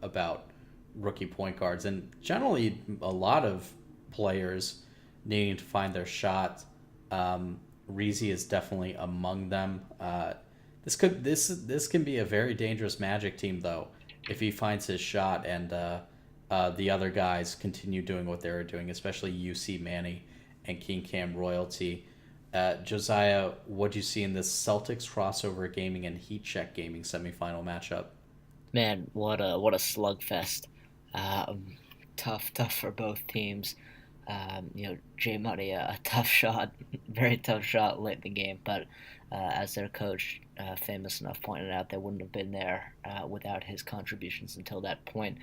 about rookie point guards, and generally a lot of players needing to find their shot. Reezy is definitely among them. This can be a very dangerous Magic team though if he finds his shot and the other guys continue doing what they're doing, especially UC Manny and King Cam Royalty. Josiah, what do you see in this Celtics crossover gaming and Heat Check gaming semifinal matchup? Man, what a slugfest. Tough for both teams. J Money, a tough shot, very tough shot late in the game, but as their coach, famous enough, pointed out, they wouldn't have been there without his contributions until that point.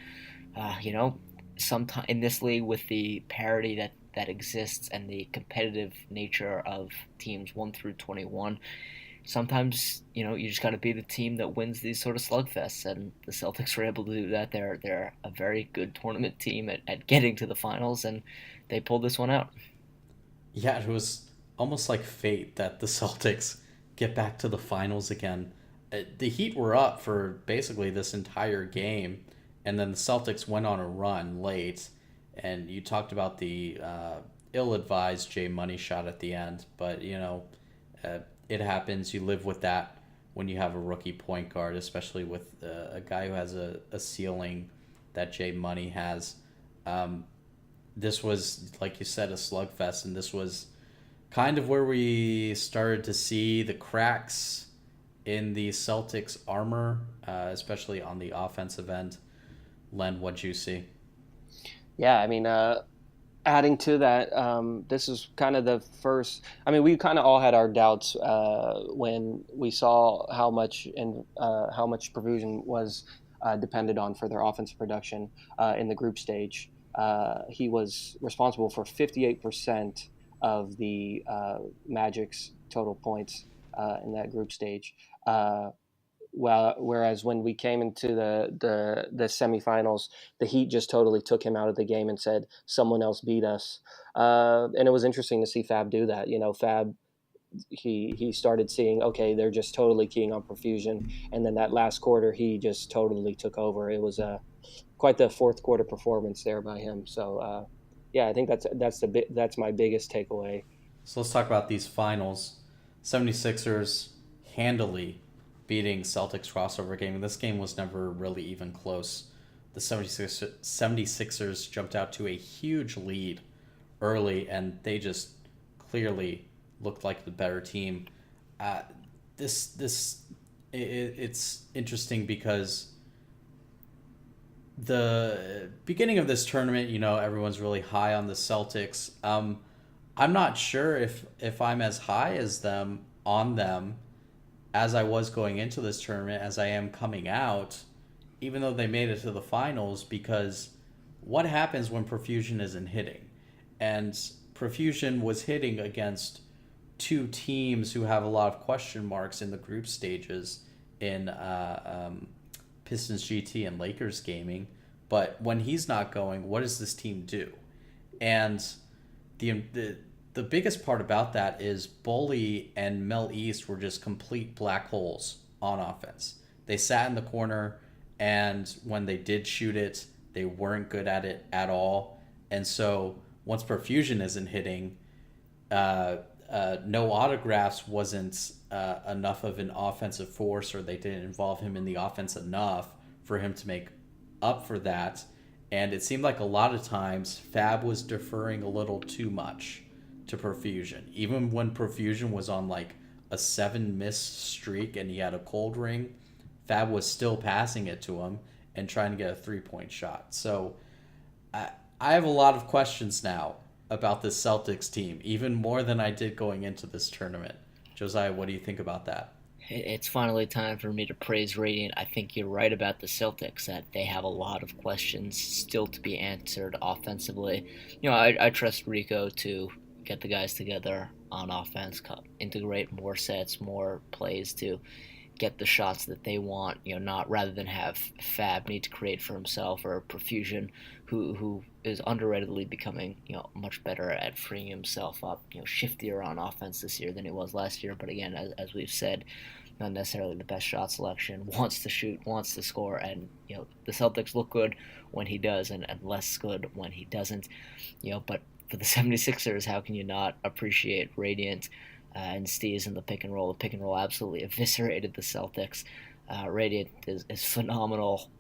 Sometime in this league, with the parity that exists and the competitive nature of teams 1 through 21, sometimes you just got to be the team that wins these sort of slugfests, and the Celtics were able to do that. They're a very good tournament team at getting to the finals, and they pulled this one out. Yeah, it was almost like fate that the Celtics get back to the finals again. The Heat were up for basically this entire game, and then the Celtics went on a run late, and you talked about the ill-advised J Money shot at the end, but it happens. You live with that when you have a rookie point guard, especially with a guy who has a ceiling that J Money has. This was, like you said, a slugfest, and this was kind of where we started to see the cracks in the Celtics' armor, especially on the offensive end. Len, what'd you see? Yeah, I mean, adding to that, this is kind of the first. I mean, we kind of all had our doubts when we saw how much Profusion was depended on for their offensive production in the group stage. He was responsible for 58% of the Magic's total points in that group stage. Whereas when we came into the semifinals, the Heat just totally took him out of the game and said someone else beat us. And it was interesting to see Fab do that. Fab, he started seeing, okay, they're just totally keying on Profusion, and then that last quarter he just totally took over. It was quite the fourth quarter performance there by him. So yeah, I think that's my biggest takeaway. So let's talk about these finals. 76ers handily beating Celtics crossover game. This game was never really even close. The 76ers jumped out to a huge lead early, and they just clearly looked like the better team. It's interesting because the beginning of this tournament, everyone's really high on the Celtics. I'm not sure if I'm as high as them on them as I was going into this tournament as I am coming out, even though they made it to the finals, because what happens when Profusion isn't hitting? And Profusion was hitting against two teams who have a lot of question marks in the group stages in Pistons GT and Lakers gaming. But when he's not going, what does this team do? And the biggest part about that is Bully and Mel East were just complete black holes on offense. They sat in the corner, and when they did shoot it, they weren't good at it at all. And so once Profusion isn't hitting, no autographs wasn't enough of an offensive force, or they didn't involve him in the offense enough for him to make up for that. And it seemed like a lot of times Fab was deferring a little too much to Profusion. Even when Profusion was on like a 7-miss streak and he had a cold ring, Fab was still passing it to him and trying to get a 3-point shot. So I have a lot of questions now about this Celtics team, even more than I did going into this tournament. Josiah, what do you think about that? It's finally time for me to praise Radiant. I think you're right about the Celtics, that they have a lot of questions still to be answered offensively. I trust Rico to get the guys together on offense, integrate more sets, more plays to get the shots that they want, not rather than have Fab need to create for himself, or Profusion, who is underratedly becoming, much better at freeing himself up, shiftier on offense this year than he was last year. But again, as we've said, not necessarily the best shot selection, wants to shoot, wants to score, and the Celtics look good when he does, and less good when he doesn't. But for the 76ers, how can you not appreciate Radiant and Steez in the pick and roll? The pick and roll absolutely eviscerated the Celtics. Radiant is phenomenal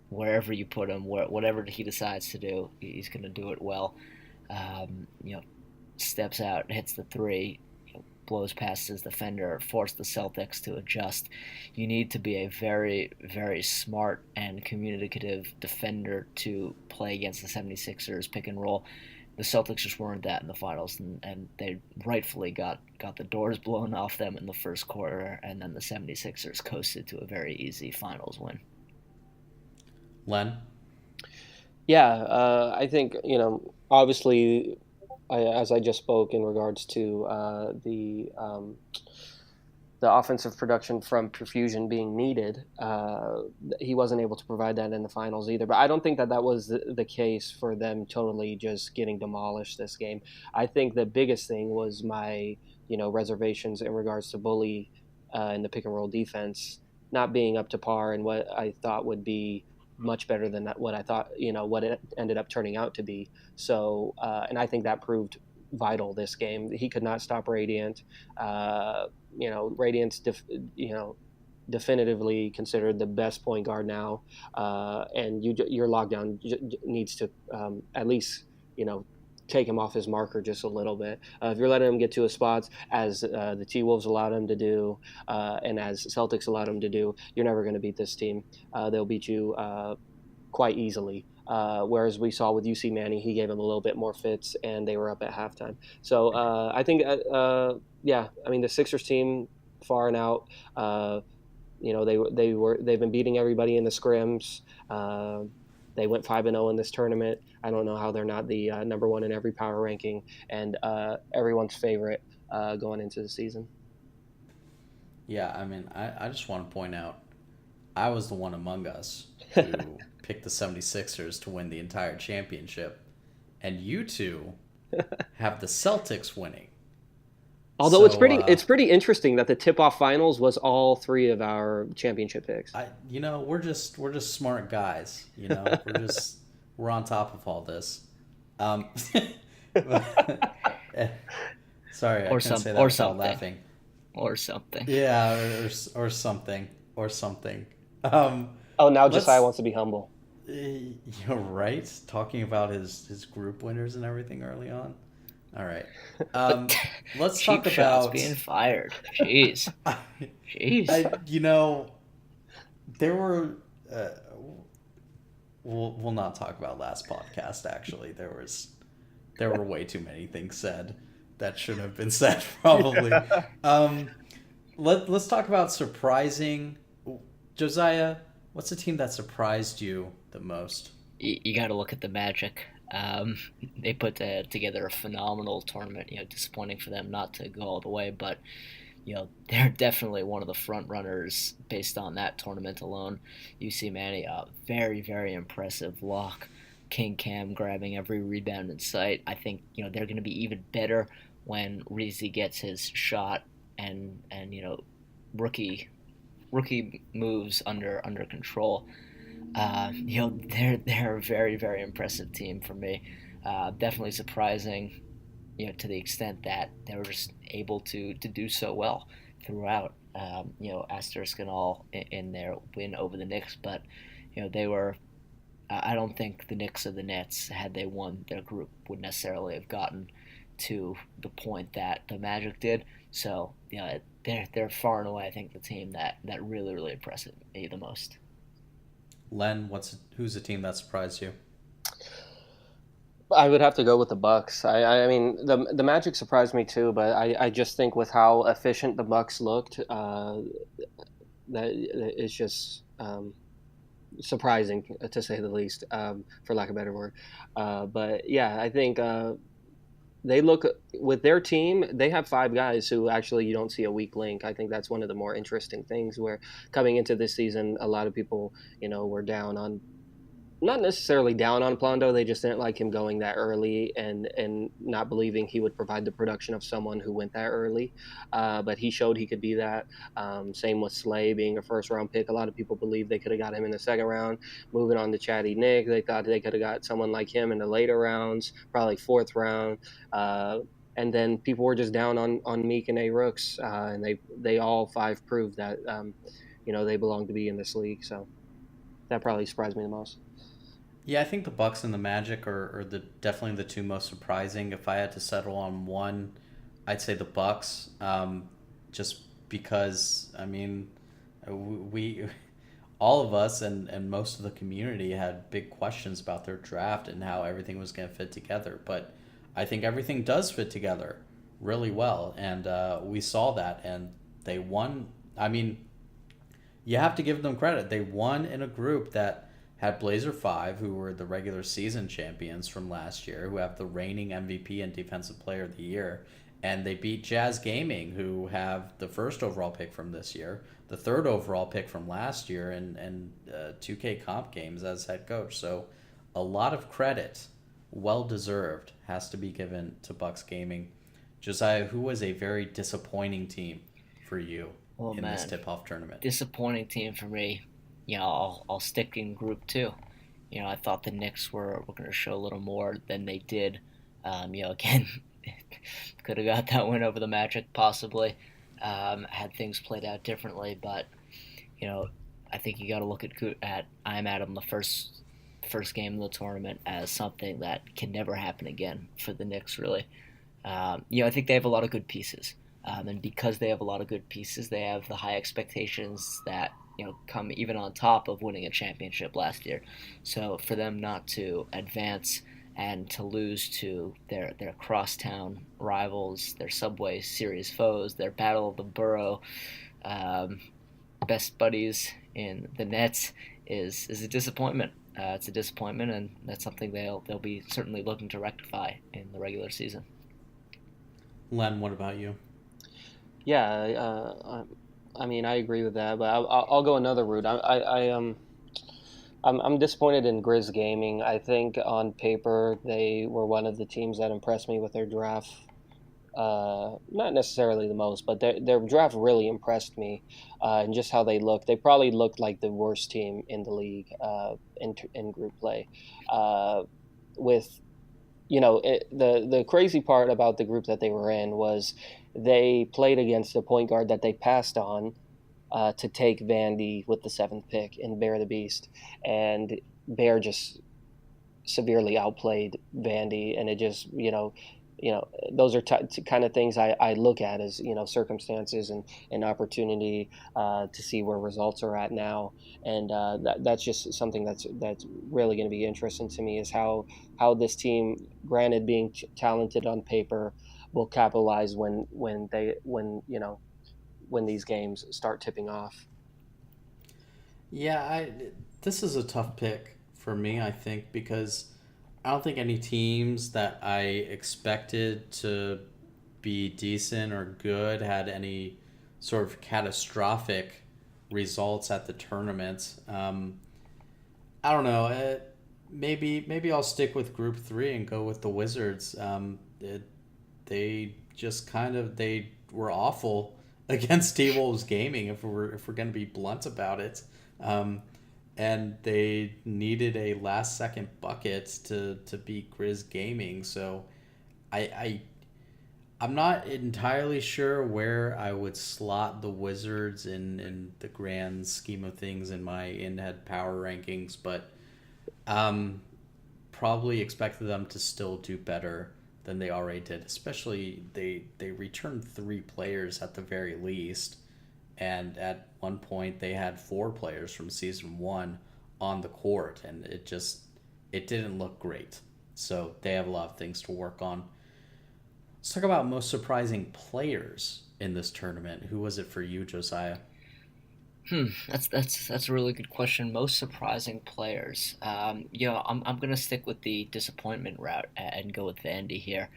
wherever you put him, whatever he decides to do, he's going to do it well. Steps out, hits the three, blows past his defender, force the Celtics to adjust. You need to be a very, very smart and communicative defender to play against the 76ers pick and roll. The Celtics just weren't that in the finals, and they rightfully got the doors blown off them in the first quarter, and then the 76ers coasted to a very easy finals win. Len? Yeah, I think, obviously, as I just spoke in regards to the offensive production from Profusion being needed, he wasn't able to provide that in the finals either. But I don't think that was the case for them totally just getting demolished this game. I think the biggest thing was my, reservations in regards to Bully in the pick and roll defense not being up to par and what I thought would be much better than what I thought, what it ended up turning out to be. So, and I think that proved vital this game. He could not stop Radiant. Radiant's, definitively considered the best point guard now. And your lockdown needs to at least, take him off his marker just a little bit. If you're letting him get to his spots, as the T-Wolves allowed him to do, and as Celtics allowed him to do, you're never going to beat this team. They'll beat you quite easily. Whereas we saw with UC Manny, he gave him a little bit more fits, and they were up at halftime. So I think, the Sixers team far and out. They've been beating everybody in the scrims. They went 5-0 in this tournament. I don't know how they're not the number one in every power ranking and everyone's favorite going into the season. Yeah, I just want to point out, I was the one among us who picked the 76ers to win the entire championship, and you two have the Celtics winning. Although it's pretty interesting that the tip-off finals was all three of our championship picks. We're just smart guys. We're on top of all this. Sorry, I couldn't say that without laughing. Or something. Yeah, or something. Now Josiah wants to be humble. You're right. Talking about his group winners and everything early on. All right. Let's talk about being fired. Jeez. There were. We'll not talk about last podcast. Actually, there were way too many things said that shouldn't have been said. Probably. Let's talk about surprising. Josiah, what's the team that surprised you the most? You got to look at the Magic. They put together a phenomenal tournament. Disappointing for them not to go all the way, but they're definitely one of the front runners based on that tournament alone. UC Manny, very, very impressive lock. King Cam grabbing every rebound in sight. I think they're going to be even better when Reezy gets his shot and rookie moves under control. They're a very, very impressive team for me. Definitely surprising, to the extent that they were just able to do so well throughout. Asterisk and all in their win over the Knicks, but they were. I don't think the Knicks or the Nets, had they won their group, would necessarily have gotten to the point that the Magic did. So they're far and away, I think, the team that really, really impressed me the most. Len, who's the team that surprised you? I would have to go with the Bucks. I mean, the Magic surprised me too, but I just think with how efficient the Bucks looked, that it's just surprising, to say the least, for lack of a better word. But yeah, I think they look with their team. They have five guys who actually you don't see a weak link. I think that's one of the more interesting things. Where coming into this season, a lot of people, were down on not necessarily down on Plondo. They just didn't like him going that early and not believing he would provide the production of someone who went that early. But he showed he could be that. Same with Slay being a first round pick. A lot of people believe they could have got him in the second round. Moving on to Chatty Nick, they thought they could have got someone like him in the later rounds, probably fourth round. And then people were just down on Meek and A Rooks, and they all five proved that they belong to be in this league. So that probably surprised me the most. Yeah, I think the Bucks and the Magic are the definitely the two most surprising. If I had to settle on one, I'd say the Bucks. Just because we all of us and most of the community had big questions about their draft and how everything was going to fit together. But I think everything does fit together really well, and we saw that, and they won. I mean, you have to give them credit. They won in a group that had Blazer 5, who were the regular season champions from last year, who have the reigning MVP and Defensive Player of the Year. And they beat Jazz Gaming, who have the first overall pick from this year, the third overall pick from last year, and 2K comp games as head coach. So a lot of credit, well deserved, has to be given to Bucks Gaming. Josiah, who was a very disappointing team for you Oh in this man, tip-off tournament? disappointing team for me. I'll stick in Group Two. I thought the Knicks were going to show a little more than they did. Again, could have got that win over the Magic possibly, had things played out differently. But you know, I think you got to look at I'm Adam the first game of the tournament as something that can never happen again for the Knicks. Really, I think they have a lot of good pieces, and because they have a lot of good pieces, they have the high expectations that come even on top of winning a championship last year. So for them not to advance and to lose to their crosstown rivals, their Subway Series foes, their Battle of the Borough, um, best buddies in the Nets is a disappointment. It's a disappointment, and that's something they'll be certainly looking to rectify in the regular season. Len, what about you? Yeah, I mean, I agree with that, but I'll go another route. I'm disappointed in Grizz Gaming. I think on paper they were one of the teams that impressed me with their draft. Not necessarily the most, but their draft really impressed me, and just how they looked. They probably looked like the worst team in the league in group play. With the crazy part about the group that they were in was they played against a point guard that they passed on to take Vandy with the seventh pick in Bear the Beast, and Bear just severely outplayed Vandy, and it just those are kind of things I look at as circumstances and opportunity to see where results are at now, and that's just something that's really going to be interesting to me is how this team, granted being talented on paper, will capitalize when these games start tipping off. Yeah, this is a tough pick for me, I think, because I don't think any teams that I expected to be decent or good had any sort of catastrophic results at the tournament. I don't know. Maybe I'll stick with Group Three and go with the Wizards. They just they were awful against T-Wolves Gaming. If we're gonna be blunt about it. And they needed a last second bucket to beat Grizz Gaming. So I I'm not entirely sure where I would slot the Wizards in the grand scheme of things in my in-head power rankings, but probably expected them to still do better than they already did. Especially they returned 3 players at the very least, and at one point they had 4 players from season 1 on the court, and it didn't look great. So they have a lot of things to work on. Let's talk about most surprising players in this tournament. Who was it for you, Josiah? That's a really good question. Most surprising players. I'm gonna stick with the disappointment route and go with Vandy here.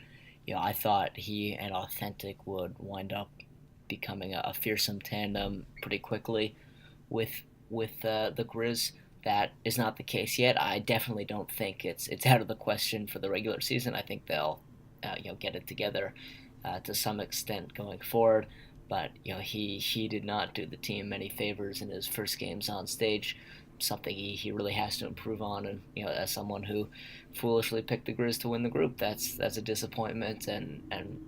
I thought he and Authentic would wind up becoming a fearsome tandem pretty quickly with the Grizz. That is not the case yet. I definitely don't think it's out of the question for the regular season. I think they'll get it together to some extent going forward. But he did not do the team many favors in his first games on stage. Something he really has to improve on. And as someone who foolishly picked the Grizz to win the group, that's a disappointment. And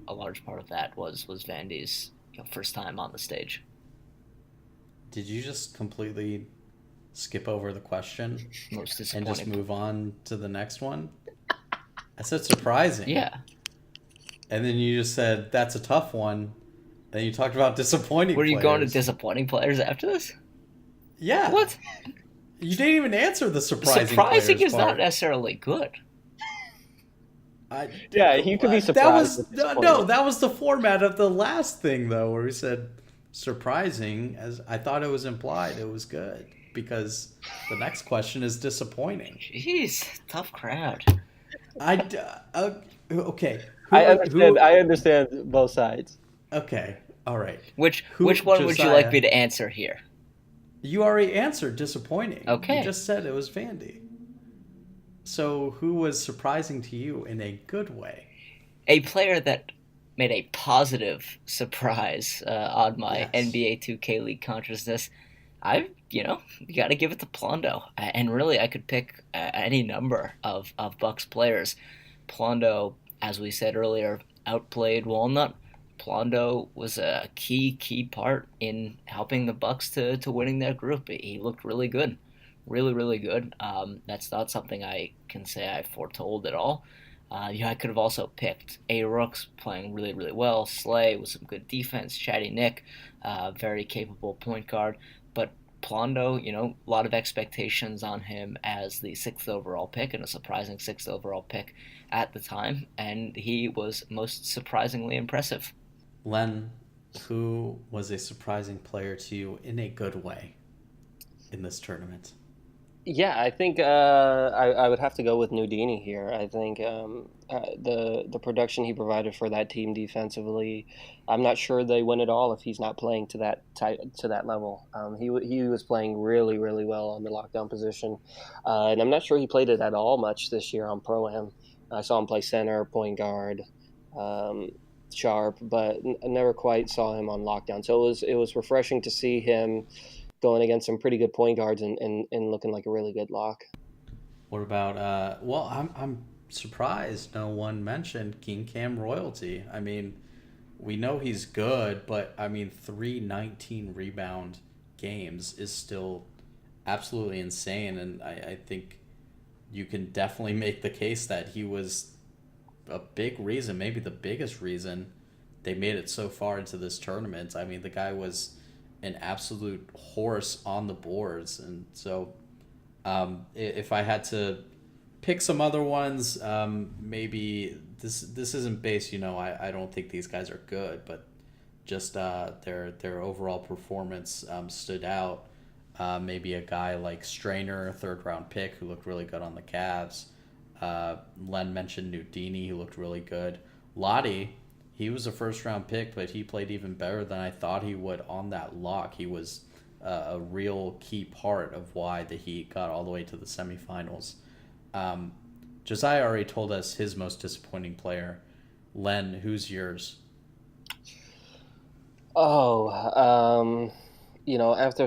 a large part of that was Vandy's first time on the stage. Did you just completely skip over the question Most and disappointing. just move on to the next one? I said surprising. Yeah. And then you just said that's a tough one. Then you talked about disappointing Were you players. going to disappointing players after this? Yeah. What? You didn't even answer the surprising Surprising players is part. not necessarily good. Yeah, you could be surprised. That was the format of the last thing, though, where we said surprising. As I thought it was implied, it was good because the next question is disappointing. Jeez, tough crowd. Okay. I understand both sides. Okay, all right. Which one would you like me to answer here? You already answered disappointing. Okay. You just said it was Vandy. So who was surprising to you in a good way? A player that made a positive surprise on my NBA 2K League consciousness. You got to give it to Plondo. And really, I could pick any number of Bucks players. Plondo, as we said earlier, outplayed Walnut. Plondo was a key part in helping the Bucks to winning their group. He looked really good. Really, really good. That's not something I can say I foretold at all. I could have also picked A. Rooks playing really, really well. Slay with some good defense. Chatty Nick, very capable point guard. But Plondo, a lot of expectations on him as the 6th overall pick and a surprising 6th overall pick at the time. And he was most surprisingly impressive. Len, who was a surprising player to you in a good way in this tournament? Yeah, I think I would have to go with Nudini here. I think the production he provided for that team defensively, I'm not sure they win it all if he's not playing to that level. He was playing really, really well on the lockdown position, and I'm not sure he played it at all much this year on Pro-Am. I saw him play center, point guard, sharp, but I never quite saw him on lockdown. So it was refreshing to see him going against some pretty good point guards and looking like a really good lock. What about I'm surprised no one mentioned King Cam Royalty. I mean, we know he's good, but I mean 319 rebound games is still absolutely insane, and I think you can definitely make the case that he was a big reason, maybe the biggest reason they made it so far into this tournament. I mean, the guy was an absolute horse on the boards, and so if I had to pick some other ones, maybe this isn't based. I don't think these guys are good, but just their overall performance stood out. Maybe a guy like Strainer, 3rd round pick, who looked really good on the Cavs. Len mentioned Nudini, who looked really good. Lottie, he was a 1st round pick, but he played even better than I thought he would on that lock. He was a real key part of why the Heat got all the way to the semifinals. Josiah already told us his most disappointing player. Len, who's yours? After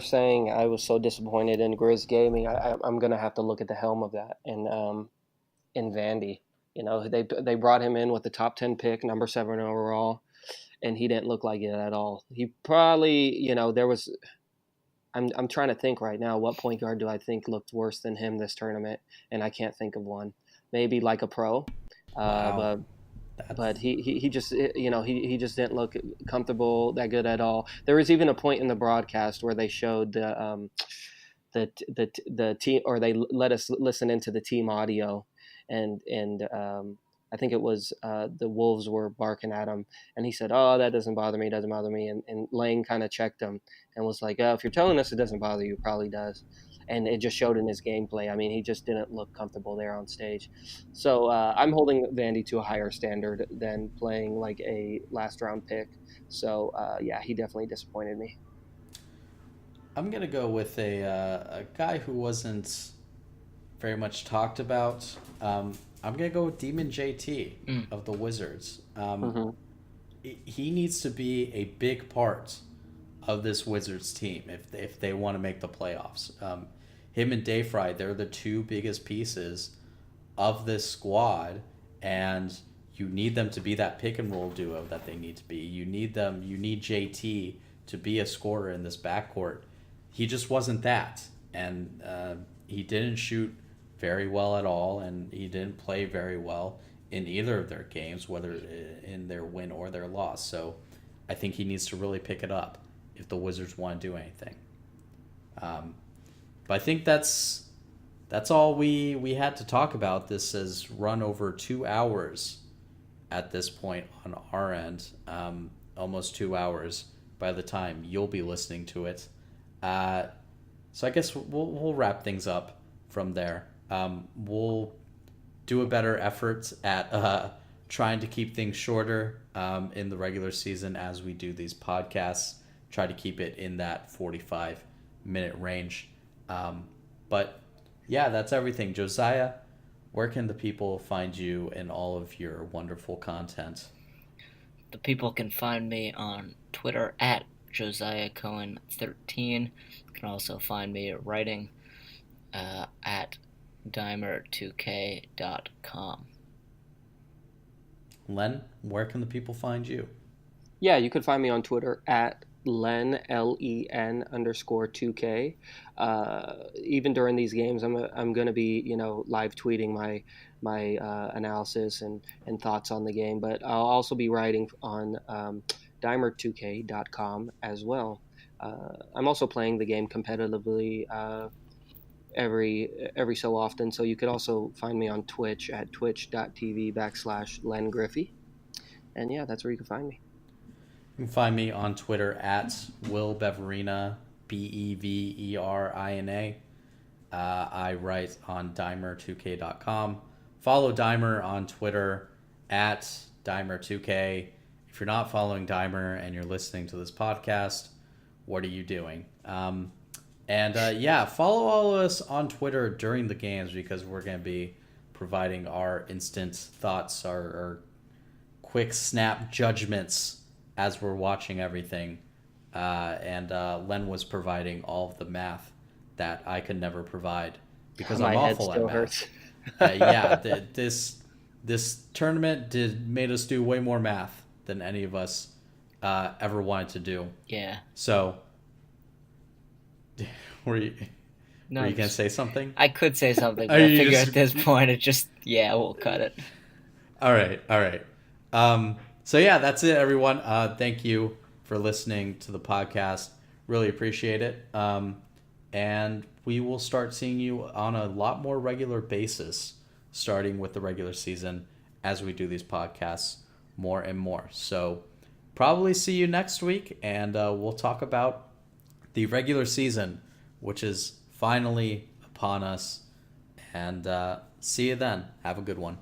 saying I was so disappointed in Grizz Gaming, I'm going to have to look at the helm of that in Vandy. They brought him in with the top 10 pick, number 7 overall, and he didn't look like it at all. He probably, there was. I'm trying to think right now. What point guard do I think looked worse than him this tournament? And I can't think of one. Maybe like a pro, Wow. but he just he just didn't look comfortable that good at all. There was even a point in the broadcast where they showed the team, or they let us listen into the team audio. And I think it was the Wolves were barking at him, and he said, "Oh, that doesn't bother me, doesn't bother me." And Lane kind of checked him and was like, "Oh, if you're telling us it doesn't bother you, it probably does." And it just showed in his gameplay. I mean, he just didn't look comfortable there on stage. So I'm holding Vandy to a higher standard than playing like a last round pick. So yeah, he definitely disappointed me. I'm gonna go with a guy who wasn't very much talked about. I'm gonna go with Demon JT of the Wizards. Mm-hmm. He needs to be a big part of this Wizards team if they want to make the playoffs. Him and Dayfry, they're the two biggest pieces of this squad, and you need them to be that pick and roll duo that they need to be. You need JT to be a scorer in this backcourt. He just wasn't that, and he didn't shoot very well at all, and he didn't play very well in either of their games, whether in their win or their loss. So I think he needs to really pick it up if the Wizards want to do anything. But I think that's all we had to talk about. This has run over 2 hours at this point on our end, almost 2 hours by the time you'll be listening to it. So I guess we'll wrap things up from there. We'll do a better effort at trying to keep things shorter in the regular season as we do these podcasts. Try to keep it in that 45-minute range. But yeah, that's everything. Josiah, where can the people find you and all of your wonderful content? The people can find me on Twitter at Josiah Cohen 13. You can also find me writing at dimer2k.com. Len, where can the people find you? Yeah, you could find me on Twitter at Len LEN_2K. Even during these games, I'm going to be live tweeting my analysis and thoughts on the game, but I'll also be writing on dimer2k.com as well. I'm also playing the game competitively every so often, so you could also find me on Twitch at twitch.tv/Len Griffey. And yeah, that's where you can find me. You can find me on Twitter at Will Beverina, Beverina. I write on Dimer2k.com. Follow Dimer on Twitter at Dimer2k. If you're not following Dimer and you're listening to this podcast, what are you doing? Yeah, follow all of us on Twitter during the games because we're going to be providing our instant thoughts, our quick snap judgments as we're watching everything. Len was providing all of the math that I could never provide because I'm awful at math. This tournament made us do way more math than any of us ever wanted to do. Yeah. So, were you going to say something? I could say something, but I figure at this point we'll cut it. All right. So yeah, that's it, everyone. Thank you for listening to the podcast. Really appreciate it. And we will start seeing you on a lot more regular basis, starting with the regular season as we do these podcasts more and more. So probably see you next week, and we'll talk about the regular season, which is finally upon us. And see you then. Have a good one.